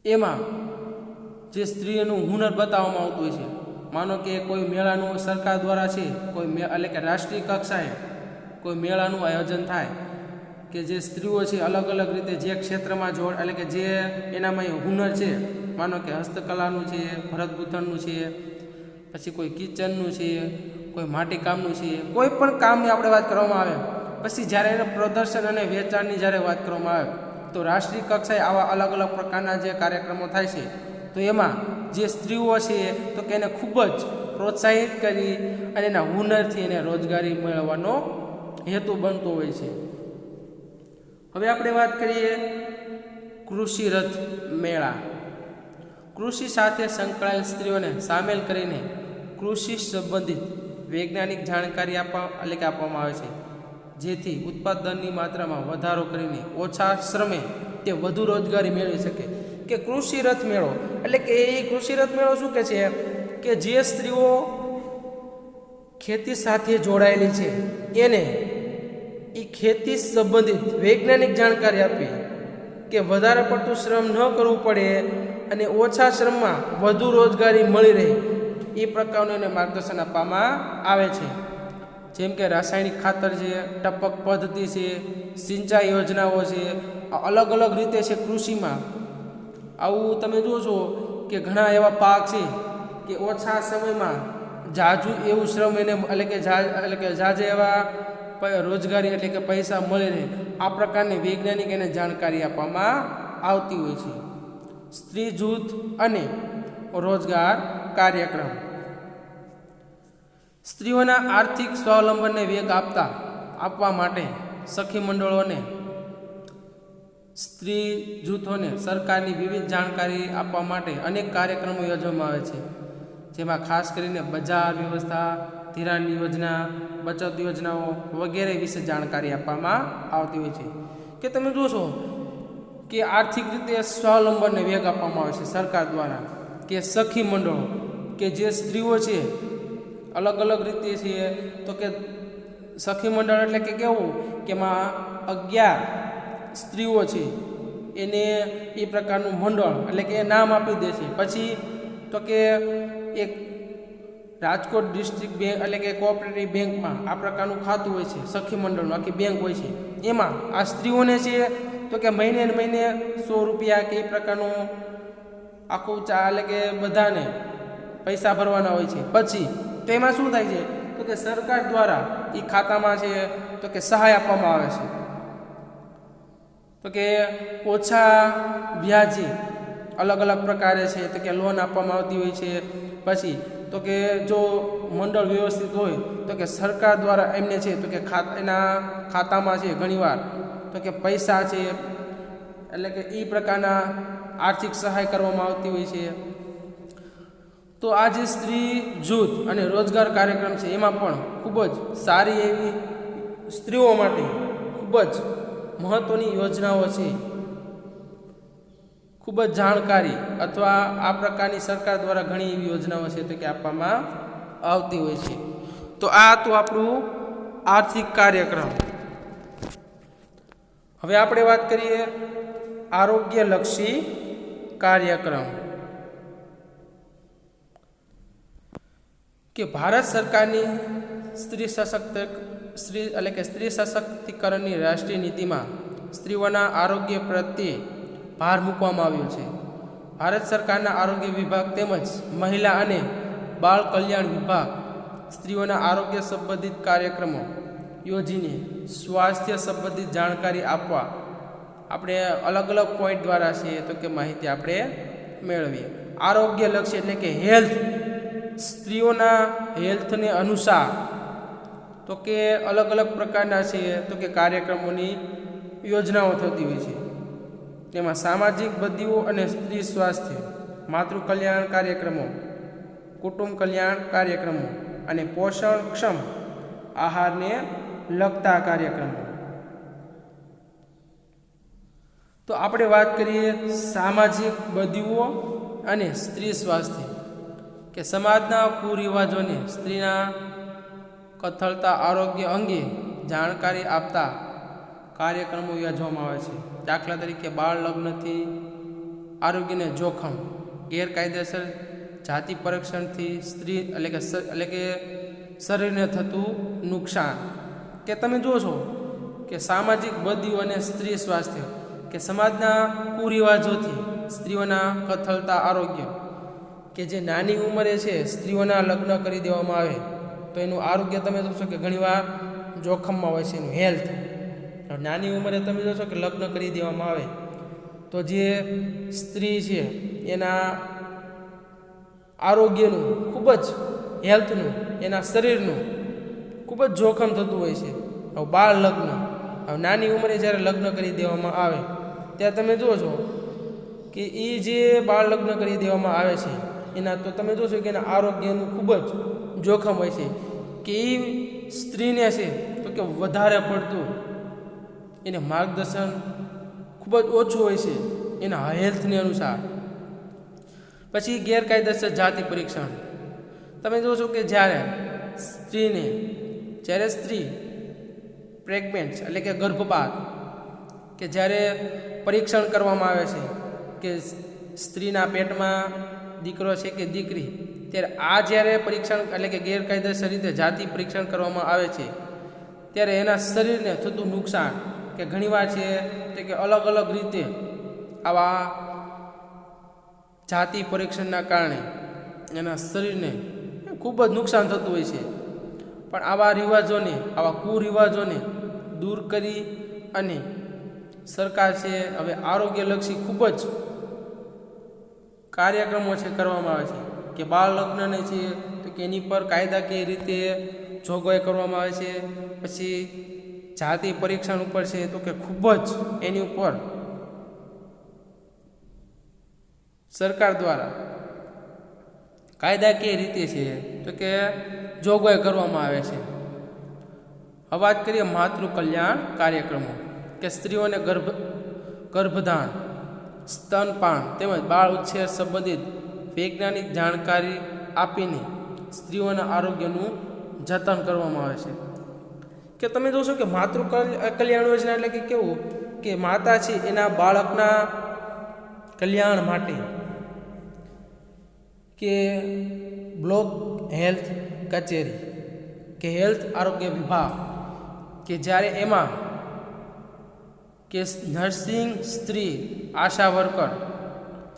[SPEAKER 2] એમાં જે સ્ત્રીઓનું હુનર બતાવવામાં આવતું હોય છે. માનો કે કોઈ મેળાનું સરકાર દ્વારા છે કોઈ એટલે કે રાષ્ટ્રીય કક્ષાએ કોઈ મેળાનું આયોજન થાય કે જે સ્ત્રીઓ છે અલગ અલગ રીતે જે ક્ષેત્રમાં એટલે કે જે એનામાં હુનર છે, માનો કે હસ્તકલાનું છે, ભરતગૂંથણનું છે, પછી કોઈ કિચનનું છે, કોઈ માટીકામનું છે, કોઈ પણ કામની આપણે વાત કરવામાં આવે પછી જ્યારે એને પ્રદર્શન અને વેચાણની જ્યારે વાત કરવામાં આવે તો રાષ્ટ્રીય કક્ષાએ આવા અલગ અલગ પ્રકારના જે કાર્યક્રમો થાય છે તો એમાં જે સ્ત્રીઓ છે તો કે એને ખૂબ જ પ્રોત્સાહિત કરી અને એના હુનરથી એને રોજગારી મેળવવાનો હેતુ બનતો હોય છે. હવે આપણે વાત કરીએ કૃષિ રથ મેળા. કૃષિ સાથે સંકળાયેલ સ્ત્રીઓને સામેલ કરીને કૃષિ સંબંધિત વૈજ્ઞાનિક જાણકારી આપવામાં આવે છે જેથી ઉત્પાદનની માત્રામાં વધારો કરીને ઓછા શ્રમે તે વધુ રોજગારી મેળવી શકે. કે કૃષિ રથ મેળો એટલે કે એ કૃષિ રથ મેળો શું કહે છે કે જે સ્ત્રીઓ ખેતી સાથે જોડાયેલી છે એને એ ખેતી સંબંધિત વૈજ્ઞાનિક જાણકારી આપી કે વધારે પડતું શ્રમ ન કરવું પડે અને ઓછા શ્રમમાં વધુ રોજગારી મળી રહે એ પ્રકારનું એને માર્ગદર્શન આપવામાં આવે છે. જેમ કે રાસાયણિક ખાતર છે, ટપક પદ્ધતિ છે, સિંચાઈ યોજનાઓ છે, અલગ અલગ રીતે છે કૃષિમાં. આવું તમે જોશો કે ઘણા એવા પાક છે કે ઓછા સમયમાં જાજુ એવું શ્રમ એને એટલે કે જાજે એવા રોજગારી એટલે કે પૈસા મળી રહે આ પ્રકારની વૈજ્ઞાનિક એને જાણકારી આપવામાં આવતી હોય છે. સ્ત્રી જૂથ અને રોજગાર કાર્યક્રમ. સ્ત્રીઓના આર્થિક સ્વાવલંબનને વેગ આપવા માટે સખી મંડળોને સ્ત્રી જૂથોને સરકારની વિવિધ જાણકારી આપવા માટે અનેક કાર્યક્રમો યોજવામાં આવે છે, જેમાં ખાસ કરીને બજાર વ્યવસ્થા, ધિરાણ યોજના, બચત યોજનાઓ વગેરે વિશે જાણકારી આપવામાં આવતી હોય છે. કે તમે જોશો કે આર્થિક રીતે સ્વાવલંબનને વેગ આપવામાં આવે છે સરકાર દ્વારા, કે સખી મંડળો કે જે સ્ત્રીઓ છે અલગ અલગ રીતે છે, તો કે સખી મંડળ એટલે કે કેવું કે એમાં 11 સ્ત્રીઓ છે એને એ પ્રકારનું મંડળ એટલે કે નામ આપી દે છે. પછી તો કે એક રાજકોટ ડિસ્ટ્રિક્ટ બેંક એટલે કે કોઓપરેટિવ બેંકમાં આ પ્રકારનું ખાતું હોય છે, સખી મંડળનું આખી બેંક હોય છે. એમાં આ સ્ત્રીઓને છે તો કે મહિને ને મહિને 100 રૂપિયા કે એ પ્રકારનું આખું એટલે કે બધાને પૈસા ભરવાના હોય છે. પછી તો એમાં શું થાય છે તો કે સરકાર દ્વારા એ ખાતામાં છે તો કે સહાય આપવામાં આવે છે, તો કે ઓછા વ્યાજે અલગ અલગ પ્રકારે છે તો કે લોન આપવામાં આવતી હોય છે. પછી તો કે જો મંડળ વ્યવસ્થિત હોય તો કે સરકાર દ્વારા એમને છે તો કે એના ખાતામાં છે ઘણીવાર તો કે પૈસા છે એટલે કે એ પ્રકારના આર્થિક સહાય કરવામાં આવતી હોય છે. તો આ જે સ્ત્રી જૂથ અને રોજગાર કાર્યક્રમ છે એમાં પણ ખૂબ જ સારી એવી સ્ત્રીઓ માટે ખૂબ જ મહત્ત્વની યોજનાઓ છે, ખૂબ જ જાણકારી અથવા આ પ્રકારની સરકાર દ્વારા ઘણી એવી યોજનાઓ છે તો કે આપવામાં આવતી હોય છે. તો આ તો આપણું આર્થિક કાર્યક્રમ. હવે આપણે વાત કરીએ આરોગ્યલક્ષી કાર્યક્રમ. કે ભારત સરકારની સ્ત્રી સશક્તિકરણની રાષ્ટ્રીય નીતિમાં સ્ત્રીઓના આરોગ્ય પ્રત્યે ભાર મૂકવામાં આવ્યો છે. ભારત સરકારના આરોગ્ય વિભાગ તેમજ મહિલા અને બાળ કલ્યાણ વિભાગ સ્ત્રીઓના આરોગ્ય સંબંધિત કાર્યક્રમો યોજીને સ્વાસ્થ્ય સંબંધિત જાણકારી આપવા આપણે અલગ અલગ પોઈન્ટ દ્વારા છે તો કે માહિતી આપણે મેળવીએ. આરોગ્યલક્ષી એટલે કે હેલ્થ, સ્ત્રીઓના હેલ્થને અનુસાર તો કે અલગ અલગ પ્રકારના છે તો કે કાર્યક્રમોની યોજનાઓ થતી હોય છે. તેમાં સામાજિક બદીઓ અને સ્ત્રી સ્વાસ્થ્ય, માતૃ કલ્યાણ કાર્યક્રમો, કુટુંબ કલ્યાણ કાર્યક્રમો અને પોષણક્ષમ આહારને લગતા કાર્યક્રમો. તો આપણે વાત કરીએ સામાજિક બદીઓ અને સ્ત્રી સ્વાસ્થ્ય. કે સમાજના કુરિવાજોને સ્ત્રીના કથળતા આરોગ્ય અંગે જાણકારી આપતા કાર્યક્રમો યોજવામાં આવે છે. દાખલા તરીકે બાળ લગ્નથી આરોગ્યને જોખમ, ગેરકાયદેસર જાતિ પરીક્ષણથી સ્ત્રી એટલે કે શરીરને થતું નુકસાન. કે તમે જુઓ છો કે સામાજિક બદીઓ અને સ્ત્રી સ્વાસ્થ્ય કે સમાજના કુરિવાજોથી સ્ત્રીઓના કથળતા આરોગ્ય, કે જે નાની ઉંમરે છે સ્ત્રીઓના લગ્ન કરી દેવામાં આવે તો એનું આરોગ્ય તમે જોશો કે ઘણીવાર જોખમમાં હોય છે, એનું હેલ્થ. નાની ઉંમરે તમે જોશો કે લગ્ન કરી દેવામાં આવે તો જે સ્ત્રી છે એના આરોગ્યનું ખૂબ જ હેલ્થનું, એના શરીરનું ખૂબ જ જોખમ થતું હોય છે. હવે બાળ લગ્ન, હવે નાની ઉંમરે જ્યારે લગ્ન કરી દેવામાં આવે ત્યારે તમે જુઓ છો કે એ જે બાળ લગ્ન કરી દેવામાં આવે છે એના તો તમે જોશો કે એના આરોગ્યનું ખૂબ જ જોખમ હોય છે, કે એ સ્ત્રીને છે તો કે વધારે પડતું એને માર્ગદર્શન ખૂબ જ ઓછું હોય છે એના હેલ્થને અનુસાર. પછી ગેરકાયદેસર જાતિ પરીક્ષણ. તમે જોશો કે જ્યારે સ્ત્રી પ્રેગ્નન્ટ એટલે કે ગર્ભપાત, કે જ્યારે પરીક્ષણ કરવામાં આવે છે કે સ્ત્રીના પેટમાં દીકરો છે કે દીકરી, ત્યારે આ જ્યારે પરીક્ષણ એટલે કે ગેરકાયદેસર રીતે જાતિ પરીક્ષણ કરવામાં આવે છે ત્યારે એના શરીરને થતું નુકસાન, કે ઘણીવાર છે તે કે અલગ અલગ રીતે આવા જાતિ પરીક્ષણના કારણે એના શરીરને ખૂબ જ નુકસાન થતું હોય છે. પણ આવા રિવાજોને, આવા કુરિવાજોને દૂર કરી અને સરકાર છે હવે આરોગ્યલક્ષી ખૂબ જ કાર્યક્રમો છે કરવામાં આવે છે. કે બાળ લગ્નને છે તો કે એની પર કાયદાકીય રીતે જોગવાઈ કરવામાં આવે છે. પછી જાતિ પરીક્ષણ ઉપર છે તો કે ખૂબ જ એની ઉપર સરકાર દ્વારા કાયદાકીય રીતે છે તો કે જોગવાઈ કરવામાં આવે છે. હવે વાત કરીએ માતૃ કલ્યાણ કાર્યક્રમો કે સ્ત્રીઓને ગર્ભધાન, સ્તનપાન તેમજ બાળ ઉછેર સંબંધિત વૈજ્ઞાનિક જાણકારી આપીને સ્ત્રીઓના આરોગ્યનું જતન કરવામાં આવે છે. કે તમે જોશો કે માતૃ કલ્યાણ યોજના એટલે કે કેવું કે માતા છે એના બાળકના કલ્યાણ માટે કે બ્લોક હેલ્થ કચેરી કે હેલ્થ આરોગ્ય વિભાગ કે જ્યારે એમાં કે નર્સિંગ સ્ત્રી, આશા વર્કર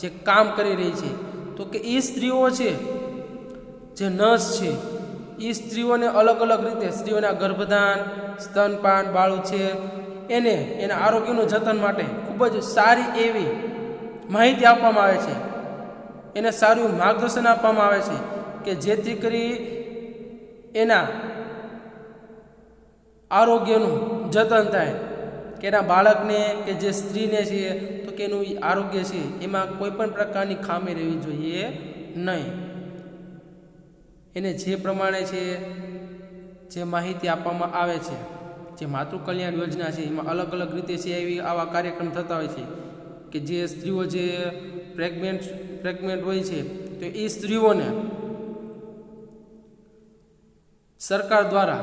[SPEAKER 2] જે કામ કરી રહી છે તો કે એ સ્ત્રીઓ છે જે નર્સ છે એ સ્ત્રીઓને અલગ અલગ રીતે સ્ત્રીઓના ગર્ભધાન, સ્તનપાન, બાળુછેર એના આરોગ્યનું જતન માટે ખૂબ જ સારી એવી માહિતી આપવામાં આવે છે, એને સારું માર્ગદર્શન આપવામાં આવે છે કે જેથી કરી એના આરોગ્યનું જતન થાય કે એના બાળકને કે જે સ્ત્રીને છે તો કે એનું આરોગ્ય છે એમાં કોઈ પણ પ્રકારની ખામી રહેવી જોઈએ નહીં. એને જે પ્રમાણે છે જે માહિતી આપવામાં આવે છે, જે માતૃ કલ્યાણ યોજના છે એમાં અલગ અલગ રીતે છે એવી આવા કાર્યક્રમ થતા હોય છે કે જે સ્ત્રીઓ જે પ્રેગ્નેન્ટ હોય છે તો એ સ્ત્રીઓને સરકાર દ્વારા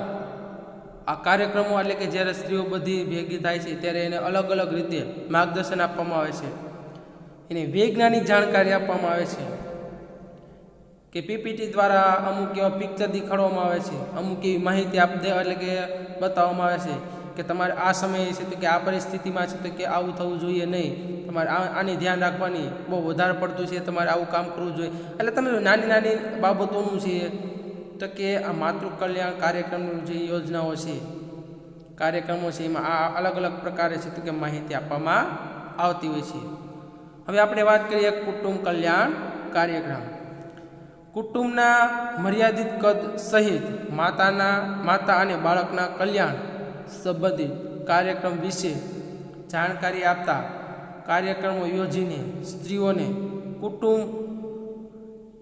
[SPEAKER 2] આ કાર્યક્રમો એટલે કે જ્યારે સ્ત્રીઓ બધી ભેગી થાય છે ત્યારે એને અલગ અલગ રીતે માર્ગદર્શન આપવામાં આવે છે, એને વૈજ્ઞાનિક જાણકારી આપવામાં આવે છે કે પીપીટી દ્વારા અમુક એવા પિક્ચર દેખાડવામાં આવે છે, અમુક એવી માહિતી એટલે કે બતાવવામાં આવે છે કે તમારે આ સમયે છે તો કે આ પરિસ્થિતિમાં છે તો કે આવું થવું જોઈએ નહીં, તમારે આની ધ્યાન રાખવાની, બહુ વધારે પડતું છે તમારે આવું કામ કરવું જોઈએ. એટલે તમે નાની નાની બાબતોનું છે તો કે આ માતૃ કલ્યાણ કાર્યક્રમની જે યોજનાઓ છે, કાર્યક્રમો છે એમાં આ અલગ અલગ પ્રકારે છે તો કે માહિતી આપવામાં આવતી હોય છે. હવે આપણે વાત કરીએ કુટુંબ કલ્યાણ કાર્યક્રમ. કુટુંબના મર્યાદિત કદ સહિત માતા અને બાળકના કલ્યાણ સંબંધિત કાર્યક્રમ વિશે જાણકારી આપતા કાર્યક્રમો યોજીને સ્ત્રીઓને કુટુંબ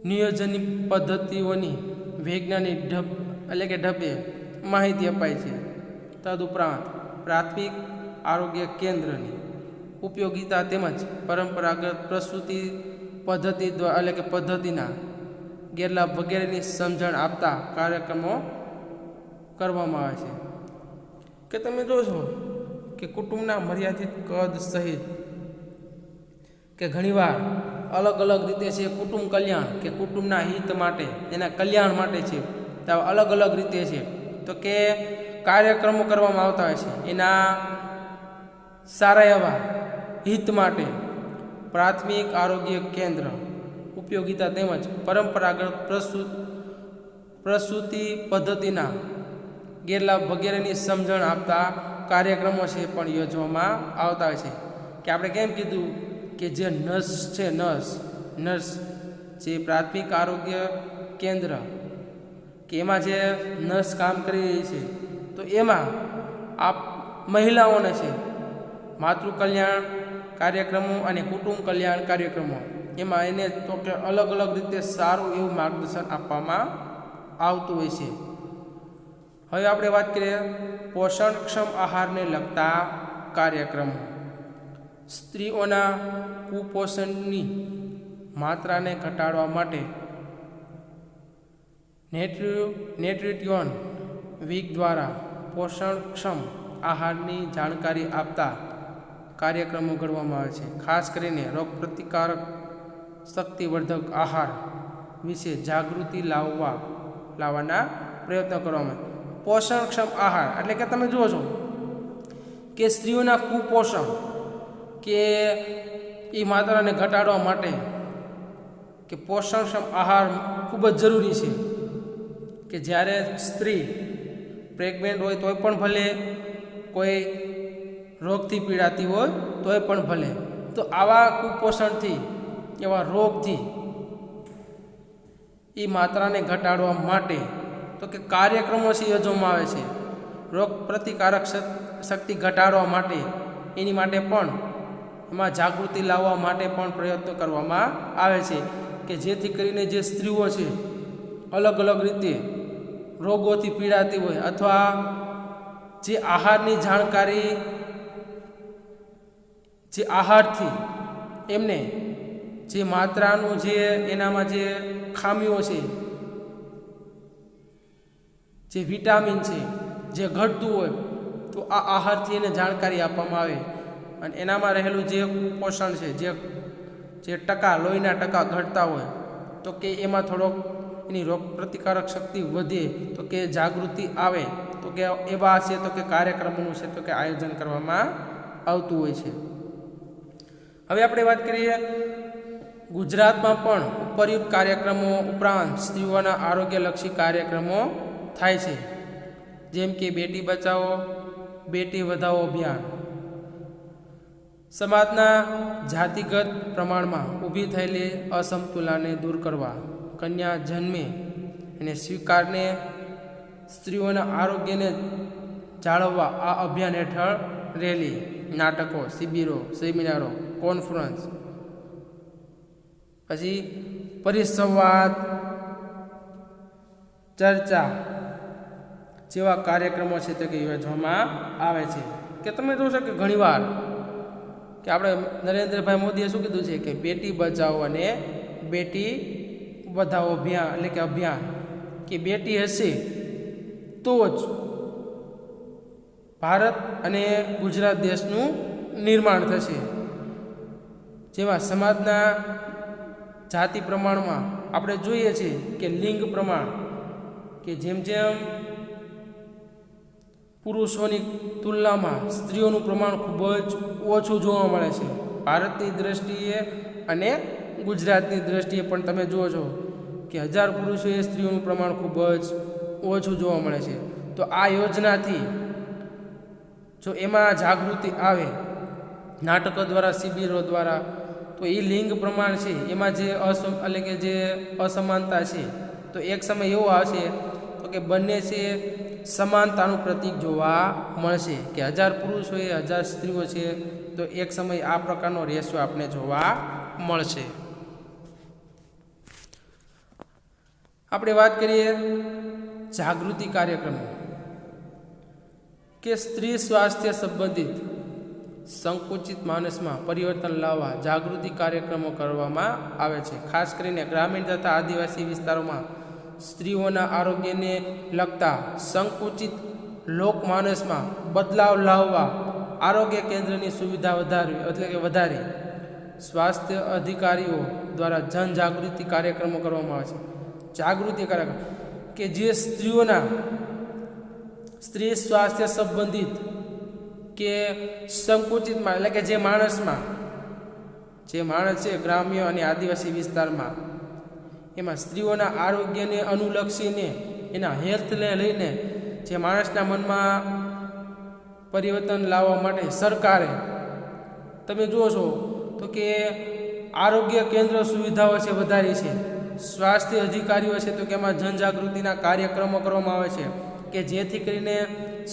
[SPEAKER 2] નિયોજનની પદ્ધતિઓની વૈજ્ઞાનિક ઢબે માહિતી અપાય છે. તદુપરાંત પ્રાથમિક આરોગ્ય કેન્દ્રની ઉપયોગિતા તેમજ પરંપરાગત પ્રસૂતિ પદ્ધતિ દ્વારા પદ્ધતિના ગેરલાભ વગેરેની સમજણ આપતા કાર્યક્રમો કરવામાં આવે છે. કે તમે જોશો કે કુટુંબના મર્યાદિત કદ સહિત કે ઘણીવાર અલગ અલગ રીતે છે કુટુંબ કલ્યાણ કે કુટુંબના હિત માટે, એના કલ્યાણ માટે છે તો અલગ અલગ રીતે છે તો કે કાર્યક્રમો કરવામાં આવતા હોય છે. એના સારા એવા હિત માટે પ્રાથમિક આરોગ્ય કેન્દ્ર ઉપયોગિતા તેમજ પરંપરાગત પ્રસૂતિ પદ્ધતિના ગેરલાભ વગેરેની સમજણ આપતા કાર્યક્રમો છે પણ યોજવામાં આવતા હોય છે. કે આપણે કેમ કીધું કે જે નર્સ છે, નર્સ જે પ્રાથમિક આરોગ્ય કેન્દ્ર કે એમાં જે નર્સ કામ કરી રહી છે તો એમાં આ મહિલાઓને છે માતૃ કલ્યાણ કાર્યક્રમો અને કુટુંબ કલ્યાણ કાર્યક્રમો એમાં એને તો કે અલગ અલગ રીતે સારું એવું માર્ગદર્શન આપવામાં આવતું હોય છે. હવે આપણે વાત કરીએ પોષણક્ષમ આહારને લગતા કાર્યક્રમો. સ્ત્રીઓના કુપોષણની માત્રાને ઘટાડવા માટે ન્યુટ્રિશન વીક દ્વારા પોષણક્ષમ આહારની જાણકારી આપતા કાર્યક્રમો ઘડવામાં આવે છે. ખાસ કરીને રોગપ્રતિકારક શક્તિવર્ધક આહાર વિશે જાગૃતિ લાવવાના પ્રયત્નો કરવામાં આવે. પોષણક્ષમ આહાર એટલે કે તમે જુઓ છો કે સ્ત્રીઓના કુપોષણ કે એ માત્રાને ઘટાડવા માટે કે પોષણક્ષમ આહાર ખૂબ જ જરૂરી છે. કે જ્યારે સ્ત્રી પ્રેગ્નેન્ટ હોય તોય પણ ભલે, કોઈ રોગથી પીડાતી હોય તોય પણ ભલે, તો આવા કુપોષણથી, એવા રોગથી એ માત્રાને ઘટાડવા માટે તો કે કાર્યક્રમો છે યોજવામાં આવે છે. રોગ પ્રતિકારક શક્તિ ઘટાડવા માટે એની માટે પણ એમાં જાગૃતિ લાવવા માટે પણ પ્રયત્નો કરવામાં આવે છે કે જેથી કરીને જે સ્ત્રીઓ છે અલગ અલગ રીતે રોગોથી પીડાતી હોય અથવા જે આહારની જાણકારી જે આહારથી એમને જે માત્રાનું જે એનામાં જે ખામીઓ છે, જે વિટામિન છે, જે ઘટતું હોય તો આ આહારથી એને જાણકારી આપવામાં આવે અને એનામાં રહેલું જે કુપોષણ છે, જે ટકા લોહીના ટકા ઘટતા હોય તો કે એમાં થોડોક એની રોગ પ્રતિકારક શક્તિ વધે તો કે જાગૃતિ આવે તો કે એવા છે તો કે કાર્યક્રમોનું છે તો કે આયોજન કરવામાં આવતું હોય છે. હવે આપણે વાત કરીએ ગુજરાતમાં પણ ઉપરયુક્ત કાર્યક્રમો ઉપરાંત સ્ત્રીઓના આરોગ્યલક્ષી કાર્યક્રમો થાય છે, જેમ કે બેટી બચાવો બેટી વધાવો અભિયાન. સમાજના જાતિગત પ્રમાણમાં ઊભી થયેલી અસમતુલાને દૂર કરવા, કન્યા જન્મે અને સ્વીકારને સ્ત્રીઓના આરોગ્યને જાળવવા આ અભિયાન હેઠળ રેલી, નાટકો, શિબિરો, સેમિનારો, કોન્ફરન્સ, પછી પરિસંવાદ, ચર્ચા જેવા કાર્યક્રમો છે તે યોજવામાં આવે છે. કે તમે જોશો કે ઘણીવાર કે આપણે નરેન્દ્રભાઈ મોદીએ શું કીધું છે કે બેટી બચાવો અને બેટી વધાવો અભિયાન એટલે કે અભિયાન કે બેટી હશે તો જ ભારત અને ગુજરાત દેશનું નિર્માણ થશે. જેમાં સમાજના જાતિ પ્રમાણમાં આપણે જોઈએ છીએ કે લિંગ પ્રમાણ કે જેમ જેમ પુરુષોની તુલનામાં સ્ત્રીઓનું પ્રમાણ ખૂબ જ ઓછું જોવા મળે છે. ભારતની દૃષ્ટિએ અને ગુજરાતની દૃષ્ટિએ પણ તમે જુઓ છો કે 1000 પુરુષોએ સ્ત્રીઓનું પ્રમાણ ખૂબ જ ઓછું જોવા મળે છે. તો આ યોજનાથી જો એમાં જાગૃતિ આવે નાટકો દ્વારા, શિબિરો દ્વારા, તો એ લિંગ પ્રમાણ છે એમાં જે એટલે કે જે અસમાનતા છે તો એક સમય એવો આવશે તો કે બંને છે સમાનતાનું પ્રતીક જોવા મળશે કે 1000 પુરુષ હોય 1000 સ્ત્રીઓ છે તો એક સમય આ પ્રકારનો રેશિયો આપણે જોવા મળશે. આપણે વાત કરીએ જાગૃતિ કાર્યક્રમો કે સ્ત્રી સ્વાસ્થ્ય સંબંધિત સંકુચિત માનસમાં પરિવર્તન લાવવા જાગૃતિ કાર્યક્રમો કરવામાં આવે છે. ખાસ કરીને ગ્રામીણ તથા આદિવાસી વિસ્તારોમાં સ્ત્રીઓના આરોગ્યને લગતા સંકુચિત લોકમાનસમાં બદલાવ લાવવા આરોગ્ય કેન્દ્રની સુવિધા વધારી સ્વાસ્થ્ય અધિકારીઓ દ્વારા જનજાગૃતિ કાર્યક્રમો કરવામાં આવે છે. જાગૃતિ કાર્યક્રમ કે જે સ્ત્રી સ્વાસ્થ્ય સંબંધિત કે સંકુચિતમાં એટલે કે જે માણસ છે ગ્રામ્ય અને આદિવાસી વિસ્તારમાં એમાં સ્ત્રીઓના આરોગ્યને અનુલક્ષીને એના હેલ્થને લઈને જે માણસના મનમાં પરિવર્તન લાવવા માટે સરકારે તમે જુઓ છો તો કે આરોગ્ય કેન્દ્ર સુવિધાઓ છે વધારી છે. સ્વાસ્થ્ય અધિકારીઓ છે તો કે એમાં જનજાગૃતિના કાર્યક્રમો કરવામાં આવે છે કે જેથી કરીને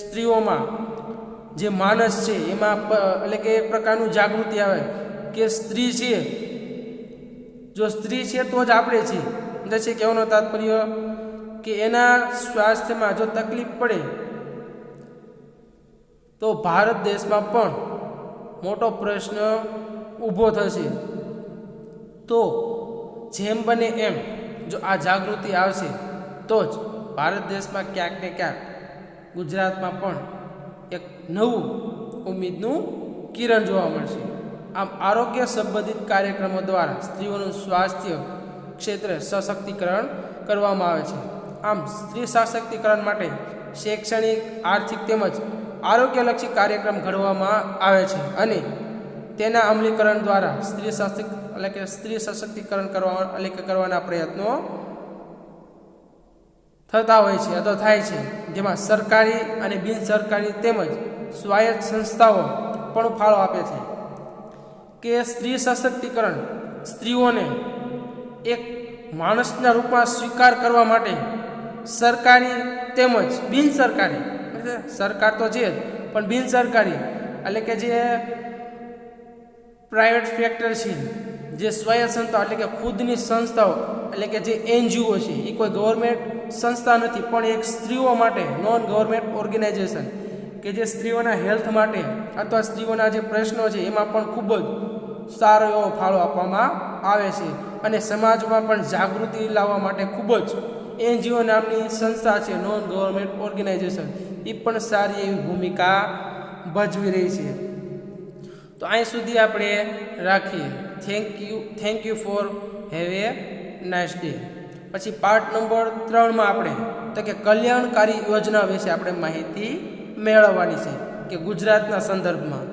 [SPEAKER 2] સ્ત્રીઓમાં જે માનસ છે એમાં એટલે કે એક પ્રકારનું જાગૃતિ આવે કે સ્ત્રી છે, જો સ્ત્રી છે તો જ આપણે છીએ. એટલે કહેવાનો તાત્પર્ય કે એના સ્વાસ્થ્યમાં જો તકલીફ પડે તો ભારત દેશમાં પણ મોટો પ્રશ્ન ઊભો થશે. તો જેમ બને એમ જો આ જાગૃતિ આવશે તો જ ભારત દેશમાં ક્યાંક ને ક્યાંક ગુજરાતમાં પણ એક નવું ઉમ્મીદનું કિરણ જોવા મળશે. આમ આરોગ્ય સંબંધિત કાર્યક્રમો દ્વારા સ્ત્રીઓનું સ્વાસ્થ્ય ક્ષેત્રે સશક્તિકરણ કરવામાં આવે છે. આમ સ્ત્રી સશક્તિકરણ માટે શૈક્ષણિક, આર્થિક તેમજ આરોગ્યલક્ષી કાર્યક્રમ ઘડવામાં આવે છે અને તેના અમલીકરણ દ્વારા સ્ત્રી સશક્તિકરણ કરવાના પ્રયત્નો થતા હોય છે અથવા થાય છે, જેમાં સરકારી અને બિનસરકારી તેમજ સ્વાયત્ત સંસ્થાઓ પણ ફાળો આપે છે. કે સ્ત્રી સશક્તિકરણ સ્ત્રીઓને એક માણસના રૂપમાં સ્વીકાર કરવા માટે સરકારી તેમજ બિનસરકારી, સરકાર તો છે જ પણ બિનસરકારી એટલે કે જે પ્રાઇવેટ સેક્ટર છે, જે સ્વાયત્ત સંસ્થાઓ એટલે કે ખુદની સંસ્થાઓ એટલે કે જે NGO છે, એ કોઈ ગવર્મેન્ટ સંસ્થા નથી, પણ એક સ્ત્રીઓ માટે નોન ગવર્મેન્ટ ઓર્ગેનાઇઝેશન કે જે સ્ત્રીઓના હેલ્થ માટે અથવા સ્ત્રીઓના જે પ્રશ્નો છે એમાં પણ ખૂબ જ સારો એવો ફાળો આપવામાં આવે છે અને સમાજમાં પણ જાગૃતિ લાવવા માટે ખૂબ જ NGO નામની સંસ્થા છે, નોન ગવર્મેન્ટ ઓર્ગેનાઇઝેશન, એ પણ સારી એવી ભૂમિકા ભજવી રહી છે. તો અહીં સુધી આપણે રાખીએ. Thank you for have a nice day. પછી પાર્ટ નંબર 3માં આપણે તો કે કલ્યાણકારી યોજના વિશે આપણે માહિતી મેળવવાની છે કે ગુજરાતના સંદર્ભમાં.